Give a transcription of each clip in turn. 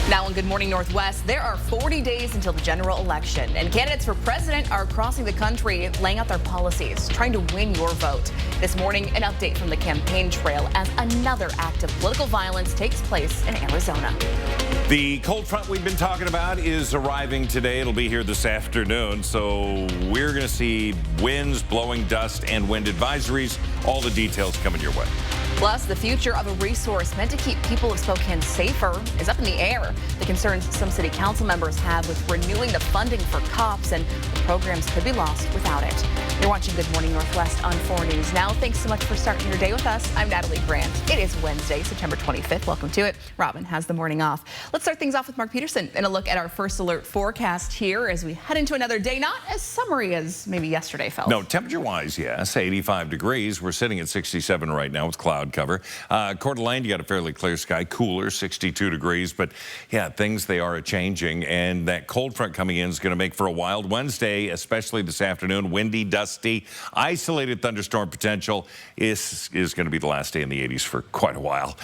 Now on Good Morning Northwest, there are 40 days until the general election, and candidates for president are crossing the country, laying out their policies, trying to win your vote. This morning, an update from the campaign trail as another act of political violence takes place in Arizona. The cold front we've been talking about is arriving today. It'll be here this afternoon, so we're going to see winds, blowing dust, and wind advisories. All the details coming your way. Plus, the future of a resource meant to keep people of Spokane safer is up in the air. The concerns some city council members have with renewing the funding for cops, and the programs could be lost without it. You're watching Good Morning Northwest on 4 News Now. Thanks so much for starting your day with us. I'm Natalie Grant. It is Wednesday, September 25th. Welcome to it. Robin has the morning off. Let's start things off with Mark Peterson and a look at our first alert forecast here as we head into another day, not as summery as maybe yesterday felt. No, temperature-wise, yes, 85 degrees. We're sitting at 67 right now with cloud cover. Coeur d'Alene, you got a fairly clear sky, cooler, 62 degrees. But yeah, things, they are changing, and that cold front coming in is going to make for a wild Wednesday, especially this afternoon. Windy, dusty, isolated thunderstorm potential. Is going to be the last day in the 80s for quite a while.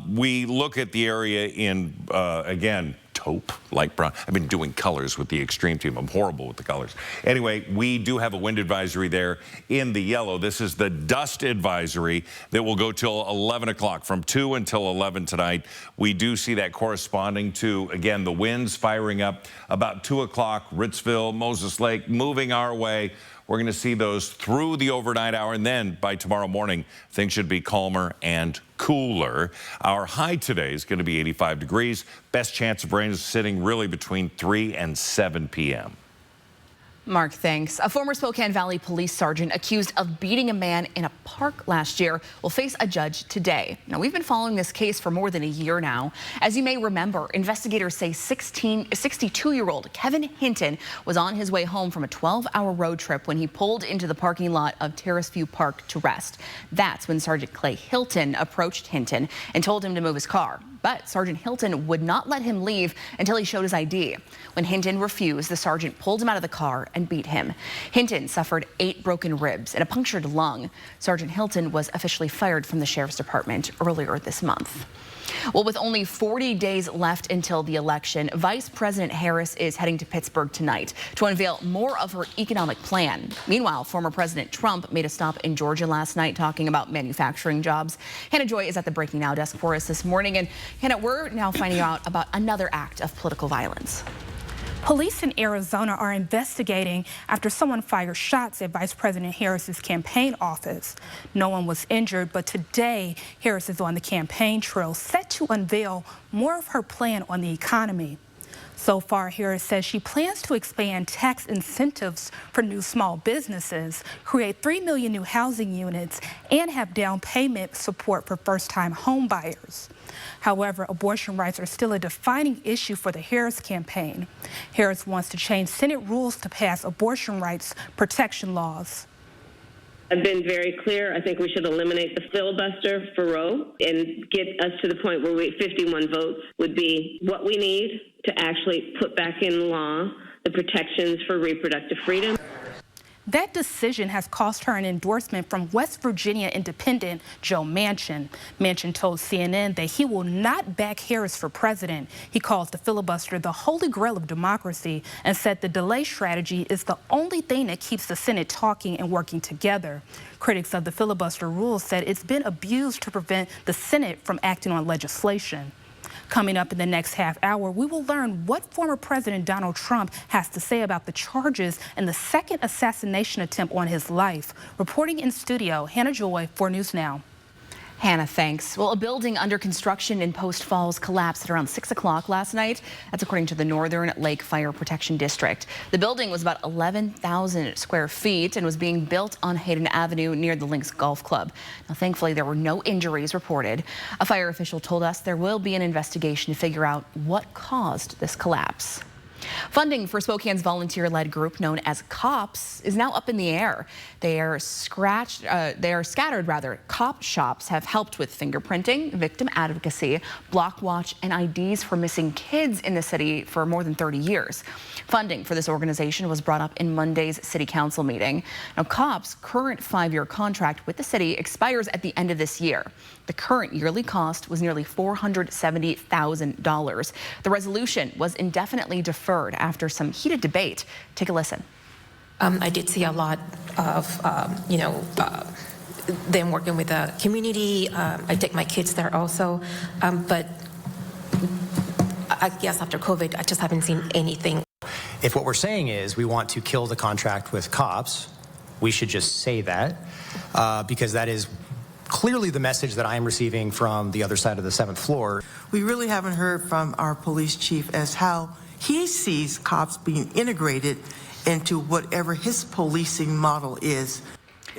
We look at the area in, again, taupe, light brown. I've been doing colors with the extreme team. I'm horrible with the colors. Anyway, we do have a wind advisory there in the yellow. This is the dust advisory that will go till 11 o'clock, from 2 until 11 tonight. We do see that corresponding to, again, the winds firing up about 2 o'clock, Ritzville, Moses Lake, moving our way. We're going to see those through the overnight hour, and then by tomorrow morning, things should be calmer and cooler. Our high today is going to be 85 degrees. Best chance of rain is sitting really between 3 and 7 p.m. Mark, thanks. A former Spokane Valley police sergeant accused of beating a man in a park last year will face a judge today. Now, we've been following this case for more than a year now. As you may remember, investigators say 62-year-old Kevin Hinton was on his way home from a 12-hour road trip when he pulled into the parking lot of Terrace View Park to rest. That's when Sergeant Clay Hilton approached Hinton and told him to move his car. But Sergeant Hilton would not let him leave until he showed his ID. When Hinton refused, the sergeant pulled him out of the car and beat him. Hinton suffered 8 broken ribs and a punctured lung. Sergeant Hilton was officially fired from the sheriff's department earlier this month. Well, with only 40 days left until the election, Vice President Harris is heading to Pittsburgh tonight to unveil more of her economic plan. Meanwhile, former President Trump made a stop in Georgia last night talking about manufacturing jobs. Hannah Joy is at the Breaking Now desk for us this morning. And Hannah, we're now finding out about another act of political violence. Police in Arizona are investigating after someone fired shots at Vice President Harris's campaign office. No one was injured, but today Harris is on the campaign trail, set to unveil more of her plan on the economy. So far, Harris says she plans to expand tax incentives for new small businesses, create 3 million new housing units, and have down payment support for first-time home buyers. However, abortion rights are still a defining issue for the Harris campaign. Harris wants to change Senate rules to pass abortion rights protection laws. I've been very clear. I think we should eliminate the filibuster for Roe and get us to the point where 51 votes would be what we need to actually put back in law the protections for reproductive freedom. That decision has cost her an endorsement from West Virginia Independent Joe Manchin. Manchin told CNN that he will not back Harris for president. He calls the filibuster the holy grail of democracy and said the delay strategy is the only thing that keeps the Senate talking and working together. Critics of the filibuster rule said it's been abused to prevent the Senate from acting on legislation. Coming up in the next half hour, we will learn what former President Donald Trump has to say about the charges and the second assassination attempt on his life. Reporting in studio, Hannah Joy, 4 News Now. Hannah, thanks. Well, a building under construction in Post Falls collapsed at around 6 o'clock last night. That's according to the Northern Lake Fire Protection District. The building was about 11,000 square feet and was being built on Hayden Avenue near the Lynx Golf Club. Now, thankfully, there were no injuries reported. A fire official told us there will be an investigation to figure out what caused this collapse. Funding for Spokane's volunteer-led group known as COPS is now up in the air. They are scattered. COP shops have helped with fingerprinting, victim advocacy, block watch, and IDs for missing kids in the city for more than 30 years. Funding for this organization was brought up in Monday's city council meeting. Now, COPS' current 5-year contract with the city expires at the end of this year. The current yearly cost was nearly $470,000. The resolution was indefinitely deferred after some heated debate. Take a listen. I did see a lot of, them working with the community. I take my kids there also. But I guess after COVID, I just haven't seen anything. If what we're saying is we want to kill the contract with COPS, we should just say that because that is clearly the message that I am receiving from the other side of the 7th floor. We really haven't heard from our police chief as how he sees COPS being integrated into whatever his policing model is.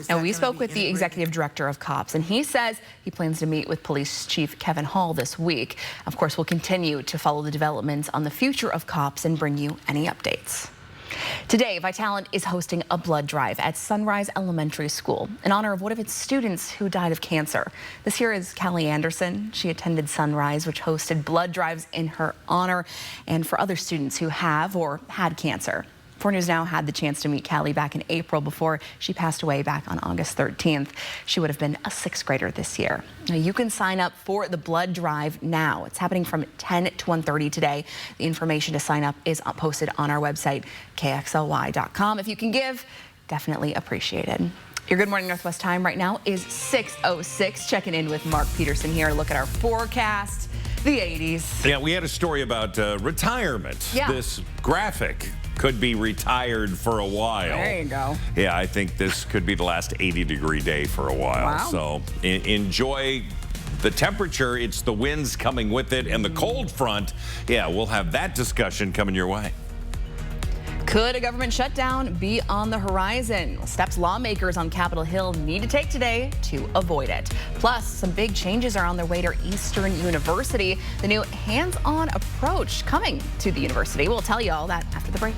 Now, we spoke with the executive director of COPS, and he says he plans to meet with Police Chief Kevin Hall this week. Of course, we'll continue to follow the developments on the future of COPS and bring you any updates. Today, Vitalant is hosting a blood drive at Sunrise Elementary School in honor of one of its students who died of cancer. This here is Callie Anderson. She attended Sunrise, which hosted blood drives in her honor and for other students who have or had cancer. 4 News Now had the chance to meet Callie back in April before she passed away back on August 13th. She would have been a 6th grader this year. Now, you can sign up for the blood drive now. It's happening from 10 to 1:30 today. The information to sign up is posted on our website, KXLY.com. If you can give, definitely appreciated. Your Good Morning Northwest time right now is 6:06. Checking in with Mark Peterson here. Look at our forecast, the 80s. Yeah, we had a story about retirement. Yeah. This graphic could be retired for a while. There you go. Yeah, I think this could be the last 80-degree day for a while. Wow. So enjoy the temperature. It's the winds coming with it and the cold front. Yeah, we'll have that discussion coming your way. Could a government shutdown be on the horizon? Steps lawmakers on Capitol Hill need to take today to avoid it. Plus, some big changes are on their way to Eastern University. The new hands-on approach coming to the university. We'll tell you all that after the break.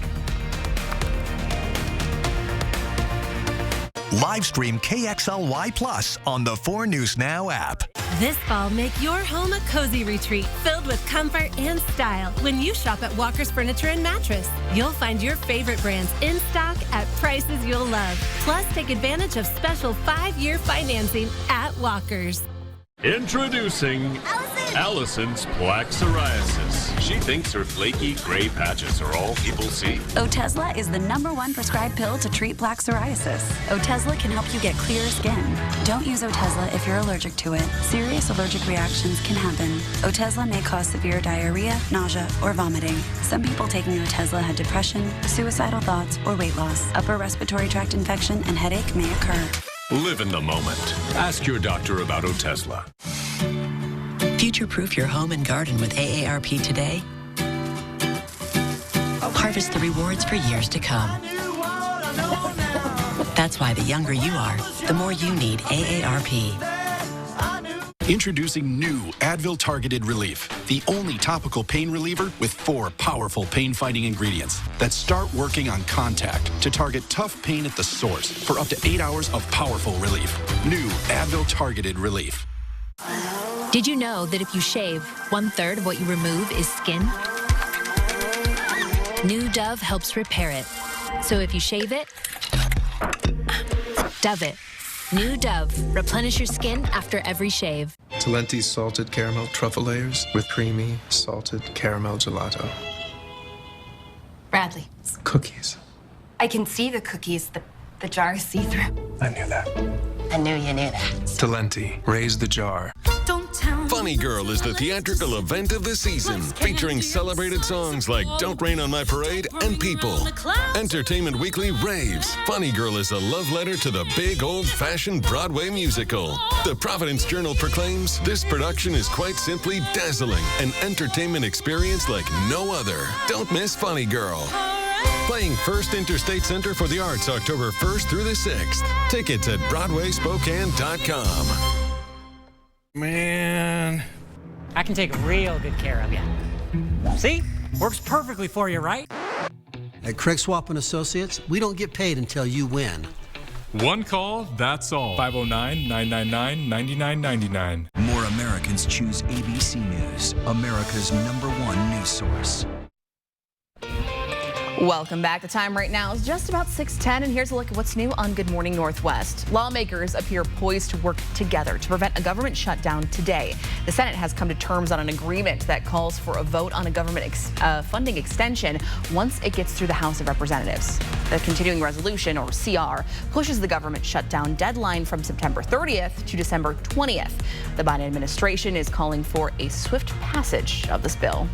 Live stream KXLY Plus on the 4 News Now app. This fall, make your home a cozy retreat filled with comfort and style when you shop at Walker's Furniture and Mattress. You'll find your favorite brands in stock at prices you'll love. Plus, take advantage of special 5-year financing at Walker's. Introducing Allison's Plaque Psoriasis. She thinks her flaky gray patches are all people see. Otezla is the #1 prescribed pill to treat plaque psoriasis. Otezla can help you get clearer skin. Don't use Otezla if you're allergic to it. Serious allergic reactions can happen. Otezla may cause severe diarrhea, nausea, or vomiting. Some people taking Otezla had depression, suicidal thoughts, or weight loss. Upper respiratory tract infection and headache may occur. Live in the moment. Ask your doctor about Otezla. Future-proof your home and garden with AARP today. Harvest the rewards for years to come. That's why the younger you are, the more you need AARP. Introducing new Advil Targeted Relief, the only topical pain reliever with 4 powerful pain-fighting ingredients that start working on contact to target tough pain at the source for up to 8 hours of powerful relief. New Advil Targeted Relief. Did you know that if you shave, 1/3 of what you remove is skin? New Dove helps repair it. So if you shave it, Dove it. New Dove. Replenish your skin after every shave. Talenti's salted caramel truffle layers with creamy salted caramel gelato. Bradley. Cookies. I can see the cookies. The jar is see-through. I knew that. I knew you knew that. Talenti. Raise the jar. Funny Girl is the theatrical event of the season, featuring celebrated songs like Don't Rain on My Parade and People. Entertainment Weekly raves. Funny Girl is a love letter to the big old-fashioned Broadway musical. The Providence Journal proclaims this production is quite simply dazzling, an entertainment experience like no other. Don't miss Funny Girl. Playing First Interstate Center for the Arts October 1st through the 6th. Tickets at BroadwaySpokane.com. Man, I can take real good care of you. See? Works perfectly for you, right? At Craig Swap & Associates, we don't get paid until you win. One call, that's all. 509-999-9999. More Americans choose ABC News, America's #1 news source. Welcome back. The time right now is just about 6:10, and here's a look at what's new on Good Morning Northwest. Lawmakers appear poised to work together to prevent a government shutdown today. The Senate has come to terms on an agreement that calls for a vote on a government funding extension once it gets through the House of Representatives. The continuing resolution, or CR, pushes the government shutdown deadline from September 30th to December 20th. The Biden administration is calling for a swift passage of this bill.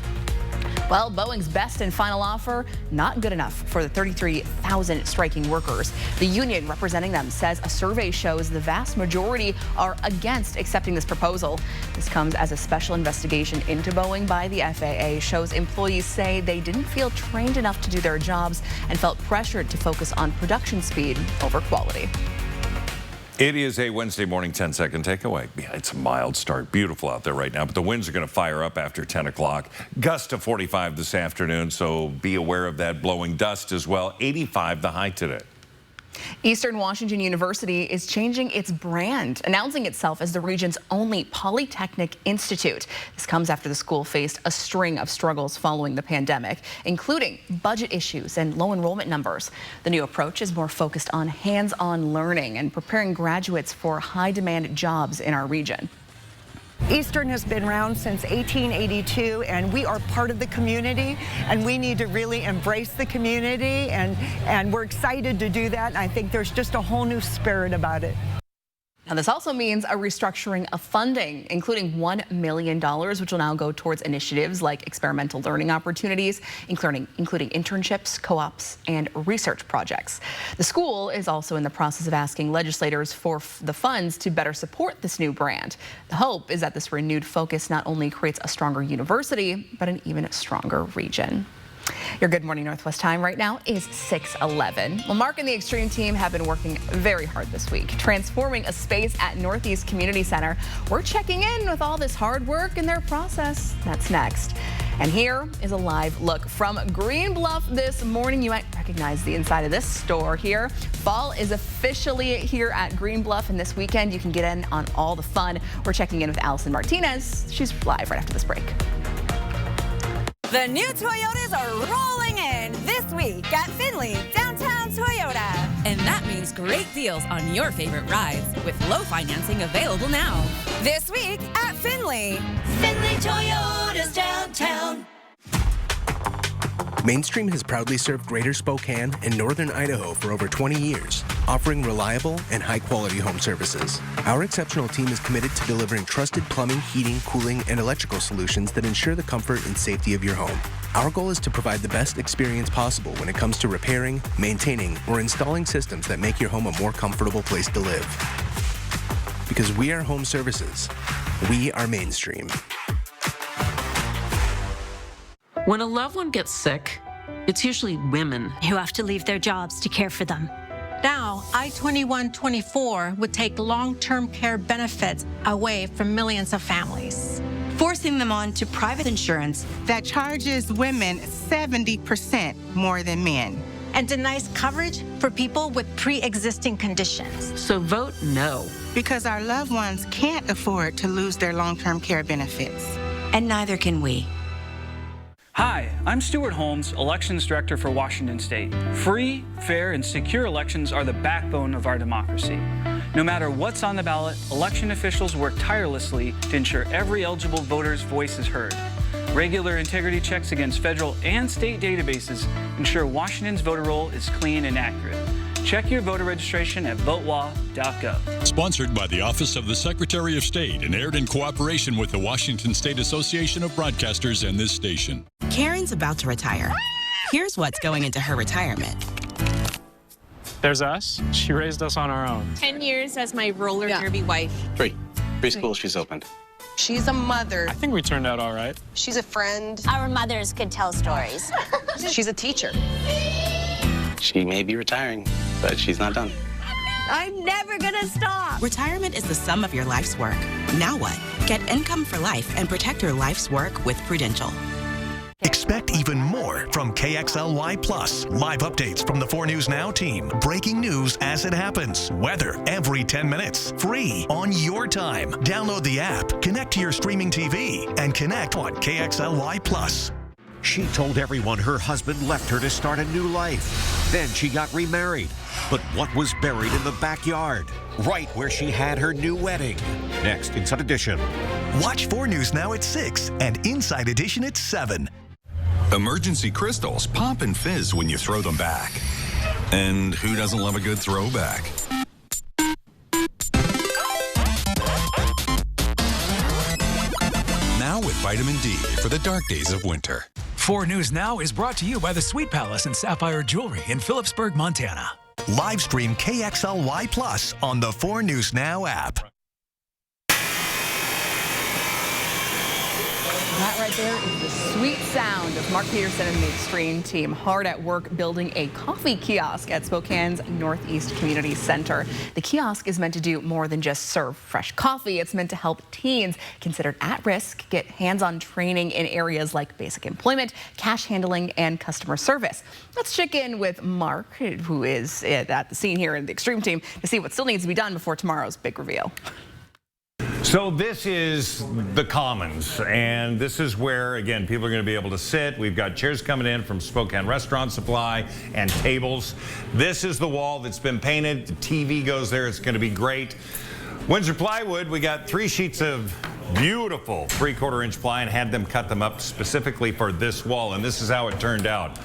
Well, Boeing's best and final offer, not good enough for the 33,000 striking workers. The union representing them says a survey shows the vast majority are against accepting this proposal. This comes as a special investigation into Boeing by the FAA shows employees say they didn't feel trained enough to do their jobs and felt pressured to focus on production speed over quality. It is a Wednesday morning 10-second takeaway. Yeah, it's a mild start. Beautiful out there right now, but the winds are going to fire up after 10 o'clock. Gust to 45 this afternoon, so be aware of that blowing dust as well. 85 the high today. Eastern Washington University is changing its brand, announcing itself as the region's only polytechnic institute. This comes after the school faced a string of struggles following the pandemic, including budget issues and low enrollment numbers. The new approach is more focused on hands-on learning and preparing graduates for high-demand jobs in our region. Eastern has been around since 1882, and we are part of the community, and we need to really embrace the community, and we're excited to do that, and I think there's just a whole new spirit about it. Now, this also means a restructuring of funding, including $1 million, which will now go towards initiatives like experimental learning opportunities, including internships, co-ops, and research projects. The school is also in the process of asking legislators for the funds to better support this new brand. The hope is that this renewed focus not only creates a stronger university, but an even stronger region. Your Good Morning Northwest time right now is 6:11. Well, Mark and the Extreme team have been working very hard this week, transforming a space at Northeast Community Center. We're checking in with all this hard work and their process. That's next. And here is a live look from Green Bluff this morning. You might recognize the inside of this store here. Fall is officially here at Green Bluff, and this weekend you can get in on all the fun. We're checking in with Allison Martinez. She's live right after this break. The new Toyotas are rolling in this week at Findlay Downtown Toyota. And that means great deals on your favorite rides with low financing available now. This week at Findlay. Findlay Toyota's downtown. Mainstream has proudly served Greater Spokane and Northern Idaho for over 20 years, offering reliable and high-quality home services. Our exceptional team is committed to delivering trusted plumbing, heating, cooling, and electrical solutions that ensure the comfort and safety of your home. Our goal is to provide the best experience possible when it comes to repairing, maintaining, or installing systems that make your home a more comfortable place to live. Because we are home services. We are Mainstream. When a loved one gets sick, it's usually women who have to leave their jobs to care for them. Now, I-2124 would take long-term care benefits away from millions of families, forcing them onto private insurance that charges women 70% more than men, and denies coverage for people with pre-existing conditions. So vote no. Because our loved ones can't afford to lose their long-term care benefits. And neither can we. Hi, I'm Stuart Holmes, Elections Director for Washington State. Free, fair, and secure elections are the backbone of our democracy. No matter what's on the ballot, election officials work tirelessly to ensure every eligible voter's voice is heard. Regular integrity checks against federal and state databases ensure Washington's voter roll is clean and accurate. Check your voter registration at votewa.gov. Sponsored by the Office of the Secretary of State and aired in cooperation with the Washington State Association of Broadcasters and this station. Karen's about to retire. Here's what's going into her retirement. There's us. She raised us on our own. 10 years as my roller derby wife. 3. Preschool she's opened. She's a mother. I think we turned out all right. She's a friend. Our mothers could tell stories. She's a teacher. She may be retiring, but she's not done. I'm never gonna stop. Retirement is the sum of your life's work. Now what? Get income for life and protect your life's work with Prudential. Expect even more from KXLY Plus. Live updates from the 4 News Now team. Breaking news as it happens. Weather every 10 minutes. Free on your time. Download the app, connect to your streaming TV, and connect on KXLY Plus. She told everyone her husband left her to start a new life. Then she got remarried. But what was buried in the backyard? Right where she had her new wedding. Next, Inside Edition. Watch 4 News Now at 6 and Inside Edition at 7. Emergency crystals pop and fizz when you throw them back. And who doesn't love a good throwback? Now with vitamin D for the dark days of winter. 4 News Now is brought to you by the Sweet Palace and Sapphire Jewelry in Phillipsburg, Montana. Live stream KXLY Plus on the 4 News Now app. That right there is the sweet sound of Mark Peterson and the Extreme team hard at work building a coffee kiosk at Spokane's Northeast Community Center. The kiosk is meant to do more than just serve fresh coffee. It's meant to help teens considered at risk get hands-on training in areas like basic employment, cash handling, and customer service. Let's check in with Mark, who is at the scene here in the Extreme team, to see what still needs to be done before tomorrow's big reveal. So this is the Commons, and this is where, again, people are going to be able to sit. We've got chairs coming in from Spokane Restaurant Supply and tables. This is the wall that's been painted. The TV goes there. It's going to be great. Windsor Plywood, we got 3 sheets of beautiful 3/4-inch ply and had them cut them up specifically for this wall, and this is how it turned out.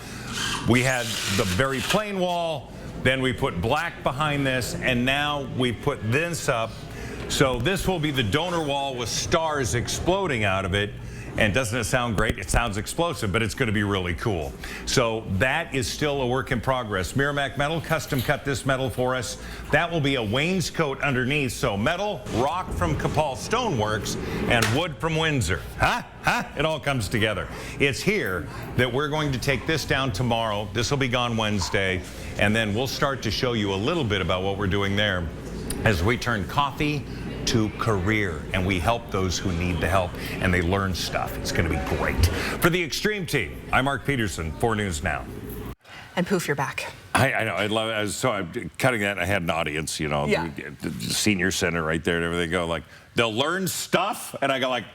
We had the very plain wall, then we put black behind this, and now we put this up. So this will be the donor wall with stars exploding out of it. And doesn't it sound great? It sounds explosive, but it's going to be really cool. So that is still a work in progress. Merrimack Metal custom cut this metal for us. That will be a wainscot underneath. So metal, rock from Capal Stoneworks, and wood from Windsor. It all comes together. It's here that we're going to take this down tomorrow. This will be gone Wednesday. And then we'll start to show you a little bit about what we're doing there as we turn coffee to career, and we help those who need the help, and they learn stuff. It's going to be great. For the Extreme team, I'm Mark Peterson, 4 News Now. And Poof, you're back. I know. I love it. So I'm cutting that. I had an audience, you know, the senior center right there and everything. Go like, they'll learn stuff, and I go like,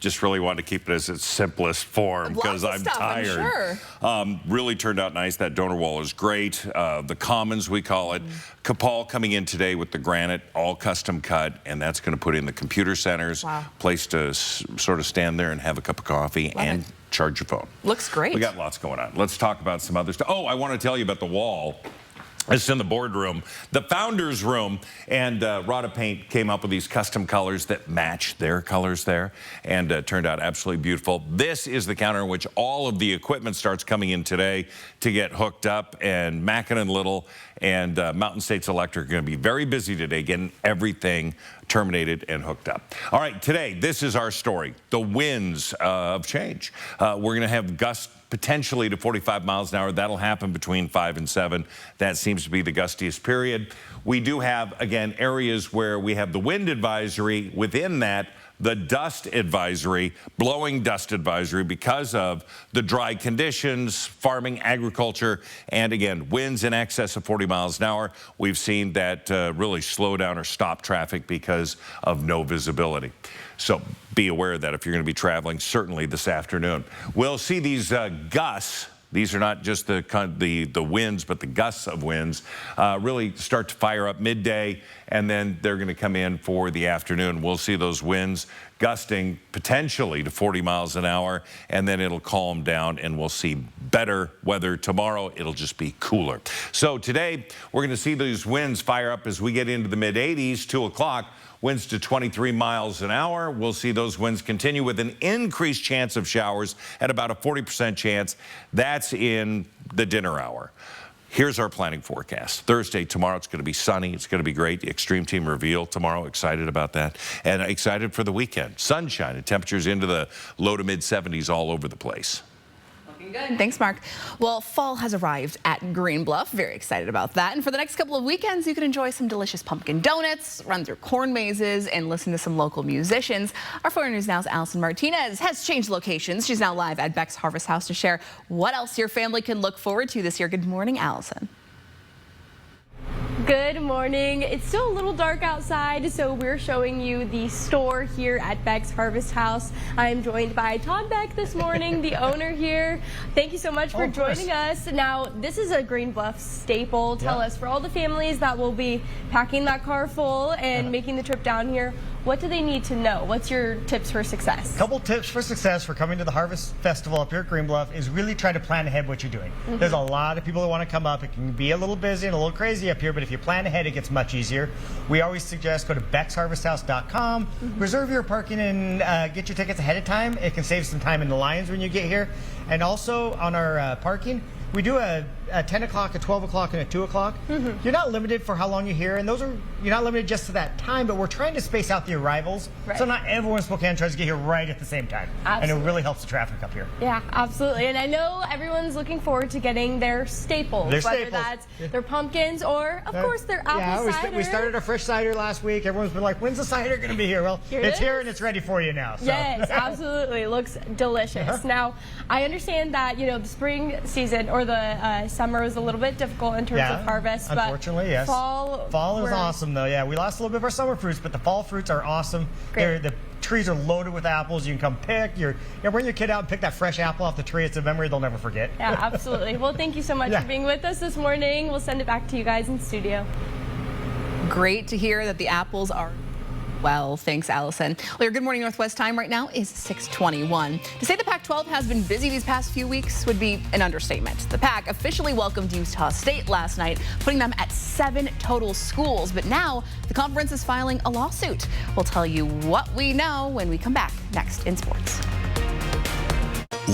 just really wanted to keep it as its simplest form because I'm tired. I'm sure. Really turned out nice. That donor wall is great. The Commons, we call it. Capal coming in today with the granite, all custom cut, and that's going to put in the computer centers, place to sort of stand there and have a cup of coffee and charge your phone. Looks great. We got lots going on. Let's talk about some other stuff. Oh, I want to tell you about the wall. It's in the boardroom, the founder's room, and Rada Paint came up with these custom colors that match their colors there, and turned out absolutely beautiful. This is the counter in which all of the equipment starts coming in today to get hooked up, and Mackin & Little and Mountain States Electric are going to be very busy today getting everything terminated and hooked up. All right, today, this is our story, the winds of change. We're going to have gusts potentially to 45 miles an hour. That'll happen between 5 and 7. That seems to be the gustiest period. We do have, again, areas where we have the wind advisory. Within that, the dust advisory, blowing dust advisory because of the dry conditions, farming, agriculture, and again, winds in excess of 40 miles an hour. We've seen that really slow down or stop traffic because of no visibility. So be aware of that if you're going to be traveling, certainly this afternoon. We'll see these gusts. These are not just the winds, but the gusts of winds really start to fire up midday, and then they're going to come in for the afternoon. We'll see those winds gusting potentially to 40 miles an hour, and then it'll calm down, and we'll see better weather tomorrow. It'll just be cooler. So today, we're going to see these winds fire up as we get into the mid-80s, 2 o'clock. Winds to 23 miles an hour. We'll see those winds continue with an increased chance of showers at about a 40% chance. That's in the dinner hour. Here's our planning forecast. Thursday, tomorrow, it's going to be sunny. It's going to be great. The Extreme team reveal tomorrow. Excited about that. And excited for the weekend. Sunshine and temperatures into the low to mid 70s all over the place. Good. Thanks, Mark. Well, fall has arrived at Green Bluff. Very excited about that. And for the next couple of weekends, you can enjoy some delicious pumpkin donuts, run through corn mazes, and listen to some local musicians. Our 4 News Now's Allison Martinez has changed locations. She's now live at Beck's Harvest House to share what else your family can look forward to this year. Good morning, Allison. Good morning. It's still a little dark outside, so we're showing you the store here at Beck's Harvest House. I'm joined by Todd Beck this morning, the owner here. Thank you so much for joining us. Now, this is a Green Bluff staple. Tell us, for all the families that will be packing that car full and making the trip down here, what do they need to know? What's your tips for success? A couple tips for success for coming to the Harvest Festival up here at Green Bluff is really try to plan ahead what you're doing. There's a lot of people that want to come up. It can be a little busy and a little crazy up here, but if you plan ahead, it gets much easier. We always suggest go to becksharvesthouse.com, reserve your parking, and get your tickets ahead of time. It can save some time in the lines when you get here. And also on our parking, we do a 10 o'clock, a 12 o'clock, and a 2 o'clock. You're not limited for how long you're here, and you're not limited just to that time, but we're trying to space out the arrivals, so not everyone in Spokane tries to get here right at the same time. And it really helps the traffic up here. Yeah, absolutely. And I know everyone's looking forward to getting their staples, whether that's their pumpkins or, of course, their apple cider. We started a fresh cider last week. Everyone's been like, when's the cider going to be here? Well, it's here and it's ready for you now. So. Yes, absolutely. Looks delicious. Now, I understand that, the spring season or the summer was a little bit difficult in terms of harvest. Unfortunately, yes. Fall is awesome, though. Yeah, we lost a little bit of our summer fruits, but the fall fruits are awesome. The trees are loaded with apples. You can come pick. Bring your kid out and pick that fresh apple off the tree. It's a memory they'll never forget. Yeah, absolutely. Well, thank you so much for being with us this morning. We'll send it back to you guys in studio. Great to hear that the apples are well. Thanks, Allison. Well, your Good Morning Northwest time right now is 6:21. To say the Pac-12 has been busy these past few weeks would be an understatement. The Pac officially welcomed Utah State last night, putting them at 7 total schools. But now the conference is filing a lawsuit. We'll tell you what we know when we come back next in sports.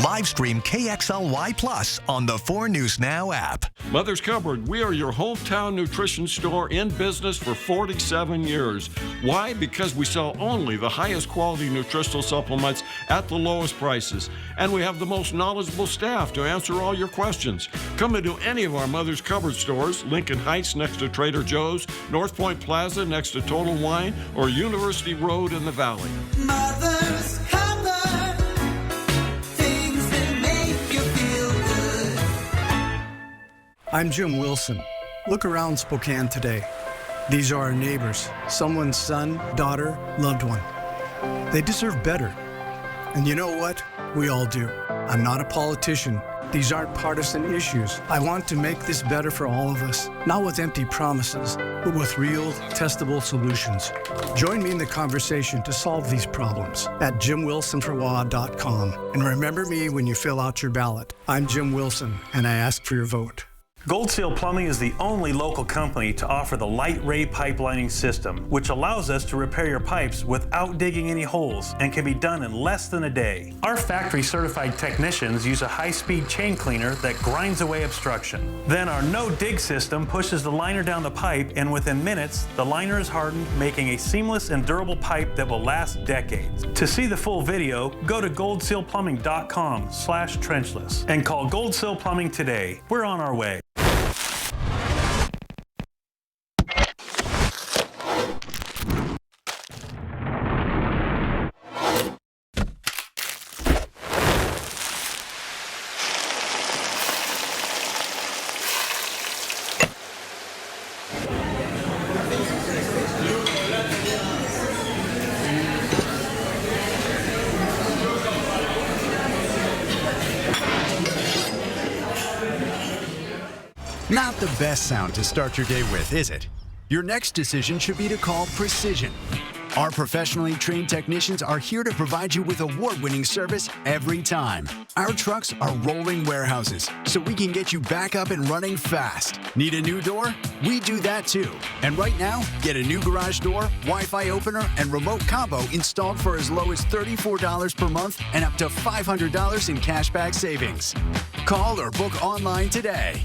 Live stream KXLY Plus on the 4 News Now app. Mother's Cupboard, we are your hometown nutrition store in business for 47 years. Why? Because we sell only the highest quality nutritional supplements at the lowest prices. And we have the most knowledgeable staff to answer all your questions. Come into any of our Mother's Cupboard stores, Lincoln Heights next to Trader Joe's, North Point Plaza next to Total Wine, or University Road in the Valley. Mother's Cupboard, things that make you feel good. I'm Jim Wilson. Look around Spokane today. These are our neighbors, someone's son, daughter, loved one. They deserve better. And you know what? We all do. I'm not a politician. These aren't partisan issues. I want to make this better for all of us, not with empty promises, but with real, testable solutions. Join me in the conversation to solve these problems at jimwilsonforwa.com. And remember me when you fill out your ballot. I'm Jim Wilson, and I ask for your vote. Gold Seal Plumbing is the only local company to offer the Light Ray pipelining system, which allows us to repair your pipes without digging any holes and can be done in less than a day. Our factory certified technicians use a high-speed chain cleaner that grinds away obstruction. Then our no dig system pushes the liner down the pipe, and within minutes, the liner is hardened, making a seamless and durable pipe that will last decades. To see the full video, go to goldsealplumbing.com/trenchless and call Gold Seal Plumbing today. We're on our way. Not the best sound to start your day with, is it? Your next decision should be to call Precision. Our professionally trained technicians are here to provide you with award-winning service every time. Our trucks are rolling warehouses, so we can get you back up and running fast. Need a new door? We do that too. And right now, get a new garage door, Wi-Fi opener, and remote combo installed for as low as $34 per month and up to $500 in cashback savings. Call or book online today.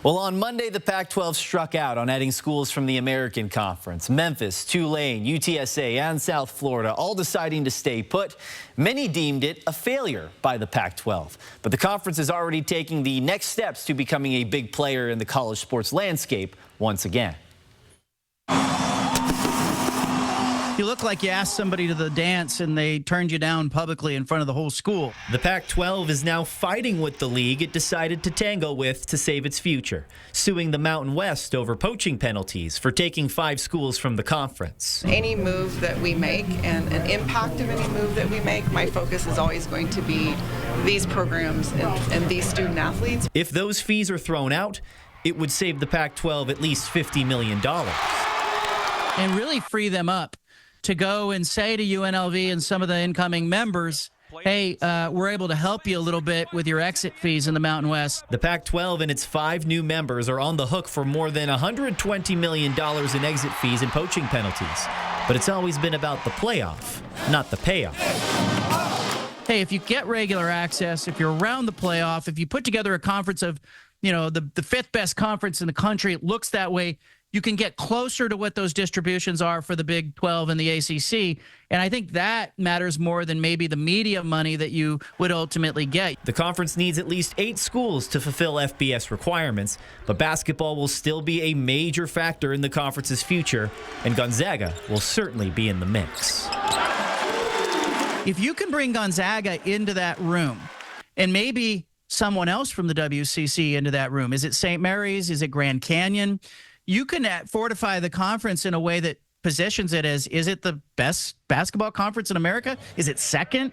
Well, on Monday, the Pac-12 struck out on adding schools from the American Conference. Memphis, Tulane, UTSA, and South Florida all deciding to stay put. Many deemed it a failure by the Pac-12. But the conference is already taking the next steps to becoming a big player in the college sports landscape once again. You look like you asked somebody to the dance and they turned you down publicly in front of the whole school. The Pac-12 is now fighting with the league it decided to tango with to save its future, suing the Mountain West over poaching penalties for taking 5 schools from the conference. Any move that we make and an impact of any move that we make, my focus is always going to be these programs and these student athletes. If those fees are thrown out, it would save the Pac-12 at least $50 million. And really free them up to go and say to UNLV and some of the incoming members, hey, we're able to help you a little bit with your exit fees in the Mountain West. The Pac-12 and its 5 new members are on the hook for more than $120 million in exit fees and poaching penalties. But it's always been about the playoff, not the payoff. Hey, if you get regular access, if you're around the playoff, if you put together a conference of, the 5th best conference in the country, it looks that way, you can get closer to what those distributions are for the Big 12 and the ACC. And I think that matters more than maybe the media money that you would ultimately get. The conference needs at least 8 schools to fulfill FBS requirements, but basketball will still be a major factor in the conference's future, and Gonzaga will certainly be in the mix. If you can bring Gonzaga into that room, and maybe someone else from the WCC into that room, is it St. Mary's, is it Grand Canyon? You can fortify the conference in a way that positions it as, is it the best basketball conference in America? Is it second?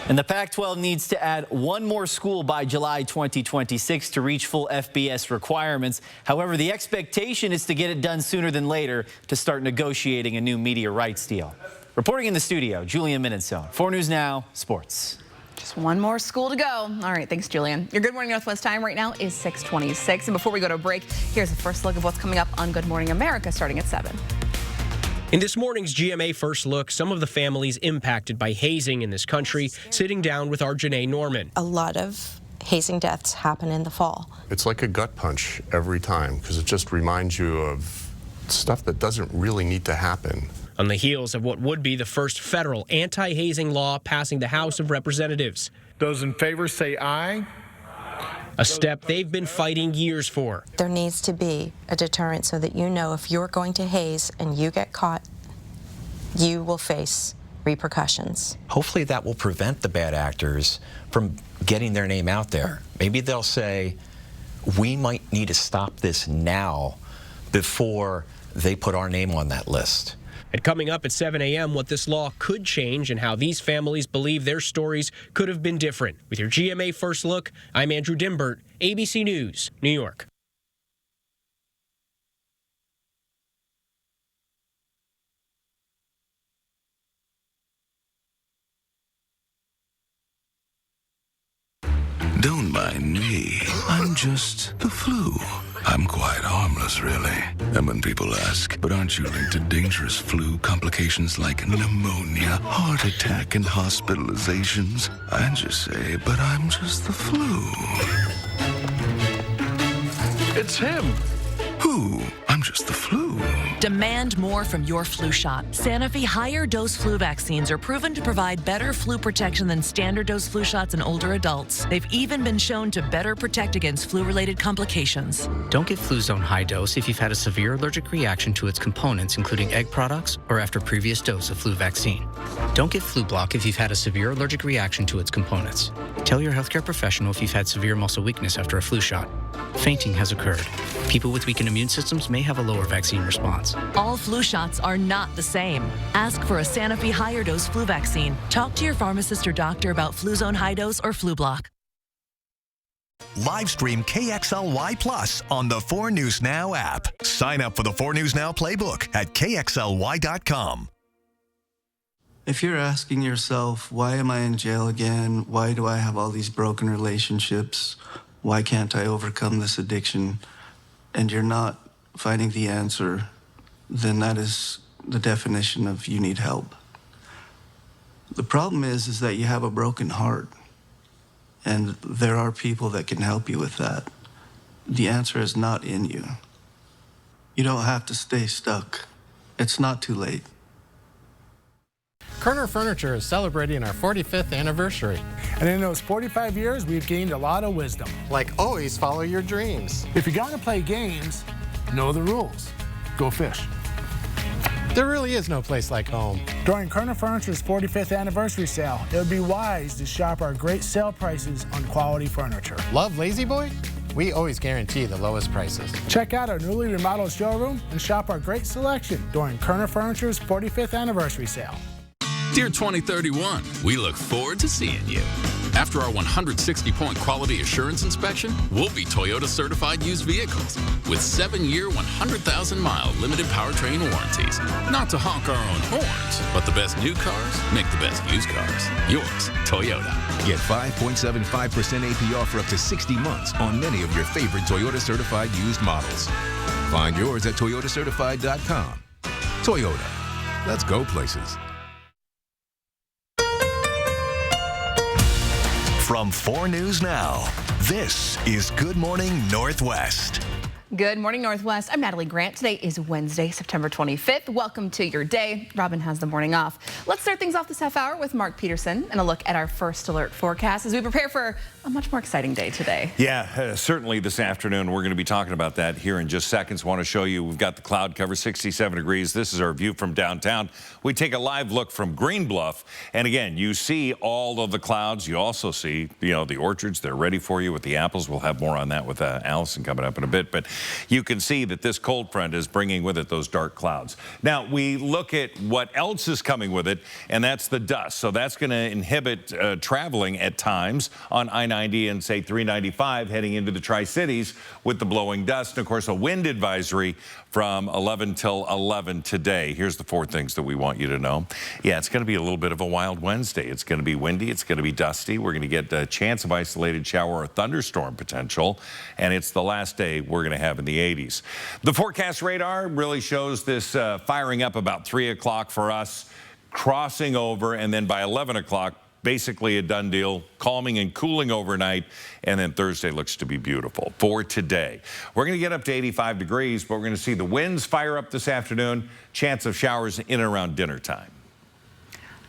And the Pac-12 needs to add 1 more school by July 2026 to reach full FBS requirements. However, the expectation is to get it done sooner than later to start negotiating a new media rights deal. Reporting in the studio, Julian Minnesone, 4 News Now Sports. Just 1 more school to go. All right, thanks, Julian. Your Good Morning Northwest time right now is 6:26. And before we go to a break, here's a first look of what's coming up on Good Morning America starting at 7. In this morning's GMA First Look, some of the families impacted by hazing in this country sitting down with our Janae Norman. A lot of hazing deaths happen in the fall. It's like a gut punch every time because it just reminds you of stuff that doesn't really need to happen. On the heels of what would be the first federal anti-hazing law passing the House of Representatives. Those in favor say aye. A step they've been fighting years for. There needs to be a deterrent so that if you're going to haze and you get caught, you will face repercussions. Hopefully that will prevent the bad actors from getting their name out there. Maybe they'll say, we might need to stop this now before they put our name on that list. And coming up at 7 a.m., what this law could change and how these families believe their stories could have been different. With your GMA First Look, I'm Andrew Dimbert, ABC News, New York. Don't mind me. I'm just the flu. I'm quite harmless, really. And when people ask, but aren't you linked to dangerous flu complications like pneumonia, heart attack, and hospitalizations? I just say, but I'm just the flu. It's him. Who? I'm just the flu. Demand more from your flu shot. Sanofi higher dose flu vaccines are proven to provide better flu protection than standard dose flu shots in older adults. They've even been shown to better protect against flu-related complications. Don't get Fluzone high dose if you've had a severe allergic reaction to its components, including egg products, or after previous dose of flu vaccine. Don't get Flublok if you've had a severe allergic reaction to its components. Tell your healthcare professional if you've had severe muscle weakness after a flu shot. Fainting has occurred. People with weakened immune systems may have a lower vaccine response. All flu shots are not the same. Ask for a Sanofi higher dose flu vaccine. Talk to your pharmacist or doctor about Fluzone high dose or Flublok. Live stream KXLY Plus on the 4 News Now app. Sign up for the 4 News Now playbook at KXLY.com. If you're asking yourself, why am I in jail again? Why do I have all these broken relationships? Why can't I overcome this addiction? And you're not finding the answer, then that is the definition of you need help. The problem is that you have a broken heart, and there are people that can help you with that. the answer is not in you. You don't have to stay stuck. It's not too late. Kerner Furniture is celebrating our 45th anniversary. And in those 45 years, we've gained a lot of wisdom. Like always follow your dreams. If you gotta play games, know the rules. Go fish. There really is no place like home. During Kerner Furniture's 45th anniversary sale, it would be wise to shop our great sale prices on quality furniture. Love Lazy Boy? We always guarantee the lowest prices. Check out our newly remodeled showroom and shop our great selection during Kerner Furniture's 45th anniversary sale. Dear 2031, we look forward to seeing you. After our 160-point quality assurance inspection, we'll be Toyota certified used vehicles with 7-year, 100,000-mile limited powertrain warranties. Not to honk our own horns, but the best new cars make the best used cars. Yours, Toyota. Get 5.75% APR for up to 60 months on many of your favorite Toyota certified used models. Find yours at toyotacertified.com. Toyota. Let's go places. From 4 News Now, this is Good Morning Northwest. Good morning, Northwest. I'm Natalie Grant. Today is Wednesday, September 25th. Welcome to your day. Robin has the morning off. Let's start things off this half hour with Mark Peterson and a look at our first alert forecast as we prepare for a much more exciting day today. Yeah, certainly this afternoon. We're going to be talking about that here in just seconds. Want to show you, we've got the cloud cover, 67 degrees. This is our view from downtown. We take a live look from Green Bluff. And again, you see all of the clouds. You also see, the orchards. They're ready for you with the apples. We'll have more on that with Allison coming up in a bit. But you can see that this cold front is bringing with it those dark clouds. Now, we look at what else is coming with it, and that's the dust. So that's going to inhibit traveling at times on I-90 and, say, 395 heading into the Tri-Cities with the blowing dust. And, of course, a wind advisory from 11 till 11 today. Here's the 4 things that we want you to know. Yeah, it's going to be a little bit of a wild Wednesday. It's going to be windy. It's going to be dusty. We're going to get a chance of isolated shower or thunderstorm potential. And it's the last day we're going to have in the 80s. The forecast radar really shows this firing up about 3 o'clock for us, crossing over, and then by 11 o'clock, basically a done deal, calming and cooling overnight, and then Thursday looks to be beautiful. For today, we're going to get up to 85 degrees, but we're going to see the winds fire up this afternoon, chance of showers in and around dinner time.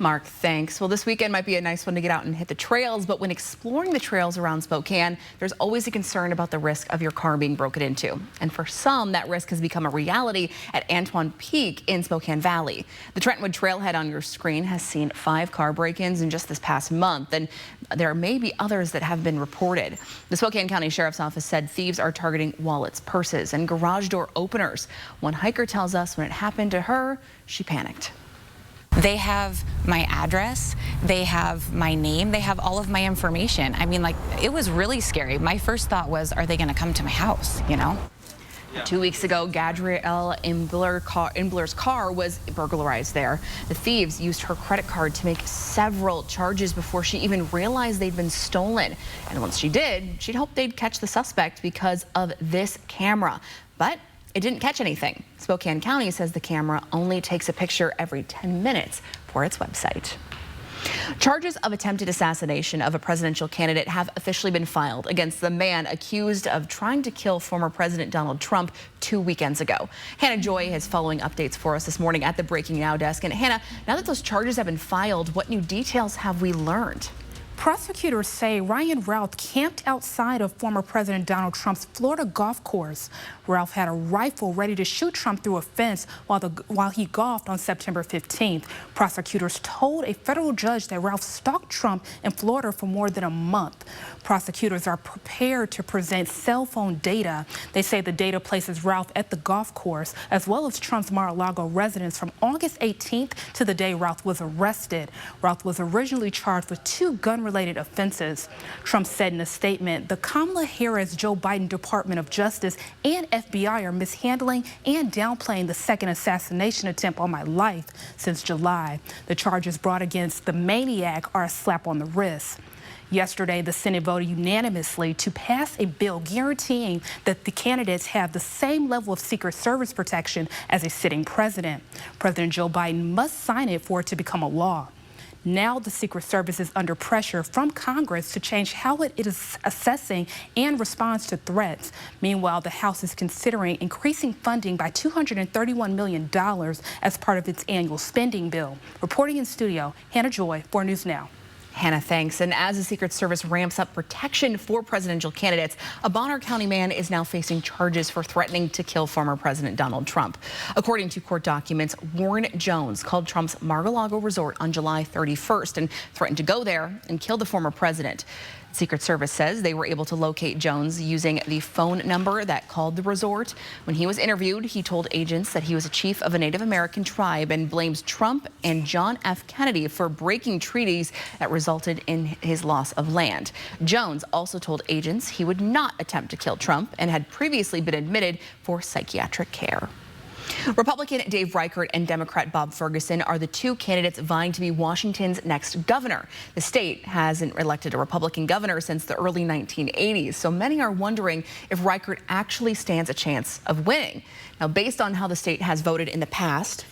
Mark, thanks. Well, this weekend might be a nice one to get out and hit the trails, but when exploring the trails around Spokane, there's always a concern about the risk of your car being broken into. And for some, that risk has become a reality at Antoine Peak in Spokane Valley. The Trentwood trailhead on your screen has seen 5 car break-ins in just this past month, and there may be others that have been reported. The Spokane County Sheriff's Office said thieves are targeting wallets, purses, and garage door openers. One hiker tells us when it happened to her, she panicked. They have my address, they have my name, they have all of my information. I mean, it was really scary. My first thought was, are they going to come to my house, 2 weeks ago, Gadrielle Imbler's car was burglarized there. The thieves used her credit card to make several charges before she even realized they'd been stolen. And once she did, she'd hoped they'd catch the suspect because of this camera. But it didn't catch anything. Spokane County says the camera only takes a picture every 10 minutes for its website. Charges of attempted assassination of a presidential candidate have officially been filed against the man accused of trying to kill former President Donald Trump 2 weekends ago. Hannah Joy is following updates for us this morning at the Breaking Now desk. And Hannah, now that those charges have been filed, what new details have we learned? Prosecutors say Ryan Ralph camped outside of former President Donald Trump's Florida golf course. Ralph had a rifle ready to shoot Trump through a fence while he golfed on September 15th. Prosecutors told a federal judge that Ralph stalked Trump in Florida for more than a month. Prosecutors are prepared to present cell phone data. They say the data places Ralph at the golf course, as well as Trump's Mar-a-Lago residence from August 18th to the day Ralph was arrested. Ralph was originally charged with 2 gun-related offenses. Trump said in a statement, the Kamala Harris-Joe Biden Department of Justice and FBI are mishandling and downplaying the second assassination attempt on my life since July. The charges brought against the maniac are a slap on the wrist. Yesterday, the Senate voted unanimously to pass a bill guaranteeing that the candidates have the same level of Secret Service protection as a sitting president. President Joe Biden must sign it for it to become a law. Now the Secret Service is under pressure from Congress to change how it is assessing and responds to threats. Meanwhile, the House is considering increasing funding by $231 million as part of its annual spending bill. Reporting in studio, Hannah Joy, 4 News Now. Hannah, thanks. And as the Secret Service ramps up protection for presidential candidates, a Bonner County man is now facing charges for threatening to kill former President Donald Trump. According to court documents, Warren Jones called Trump's Mar-a-Lago resort on July 31st and threatened to go there and kill the former president. Secret Service says they were able to locate Jones using the phone number that called the resort. When he was interviewed, he told agents that he was a chief of a Native American tribe and blames Trump and John F. Kennedy for breaking treaties that resulted in his loss of land. Jones also told agents he would not attempt to kill Trump and had previously been admitted for psychiatric care. Republican Dave Reichert and Democrat Bob Ferguson are the two candidates vying to be Washington's next governor. The state hasn't elected a Republican governor since the early 1980s, so many are wondering if Reichert actually stands a chance of winning. Now, based on how the state has voted in the past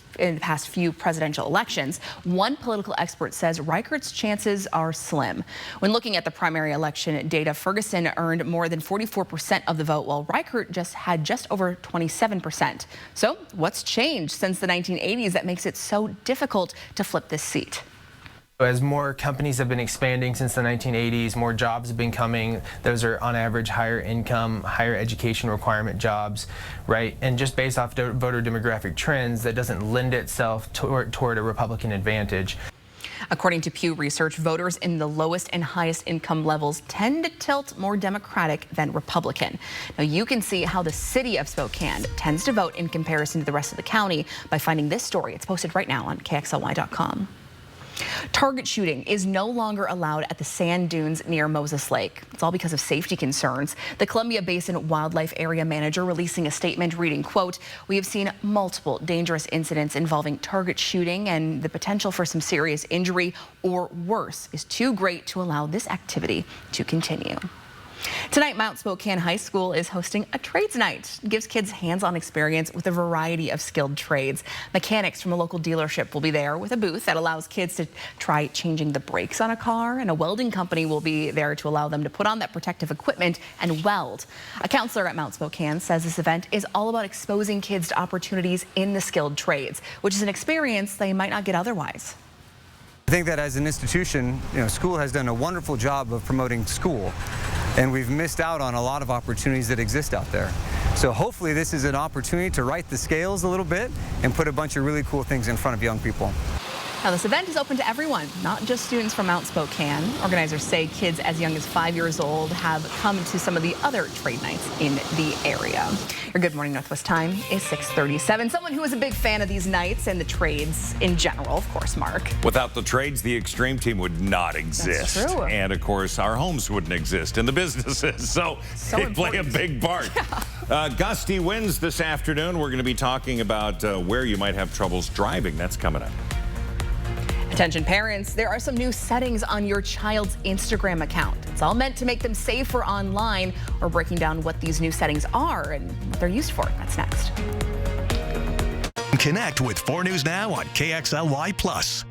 few presidential elections, one political expert says Reichert's chances are slim. When looking at the primary election data, Ferguson earned more than 44% of the vote, while Reichert had just over 27%. So what's changed since the 1980s that makes it so difficult to flip this seat? As more companies have been expanding since the 1980s, more jobs have been coming. Those are on average higher income, higher education requirement jobs, right? And just based off voter demographic trends, that doesn't lend itself toward a Republican advantage. According to Pew Research, voters in the lowest and highest income levels tend to tilt more Democratic than Republican. Now, you can see how the city of Spokane tends to vote in comparison to the rest of the county by finding this story. It's posted right now on KXLY.com. Target shooting is no longer allowed at the sand dunes near Moses Lake. It's all because of safety concerns. The Columbia Basin Wildlife Area Manager releasing a statement reading, quote, "We have seen multiple dangerous incidents involving target shooting, and the potential for some serious injury or worse is too great to allow this activity to continue." Tonight, Mount Spokane High School is hosting a trades night. It gives kids hands-on experience with a variety of skilled trades. Mechanics from a local dealership will be there with a booth that allows kids to try changing the brakes on a car, and a welding company will be there to allow them to put on that protective equipment and weld. A counselor at Mount Spokane says this event is all about exposing kids to opportunities in the skilled trades, which is an experience they might not get otherwise. I think that as an institution, school has done a wonderful job of promoting school, and we've missed out on a lot of opportunities that exist out there. So hopefully this is an opportunity to right the scales a little bit and put a bunch of really cool things in front of young people. Now, this event is open to everyone, not just students from Mount Spokane. Organizers say kids as young as 5 years old have come to some of the other trade nights in the area. Your Good Morning Northwest time is 6:37. Someone who is a big fan of these nights and the trades in general, of course, Mark. Without the trades, the Extreme Team would not exist. That's true. And, of course, our homes wouldn't exist and the businesses. So they play a big part. Yeah. Gusty winds this afternoon. We're going to be talking about where you might have troubles driving. That's coming up. Attention parents, there are some new settings on your child's Instagram account. It's all meant to make them safer online. We're breaking down what these new settings are and what they're used for. That's next. Connect with 4 News Now on KXLY+.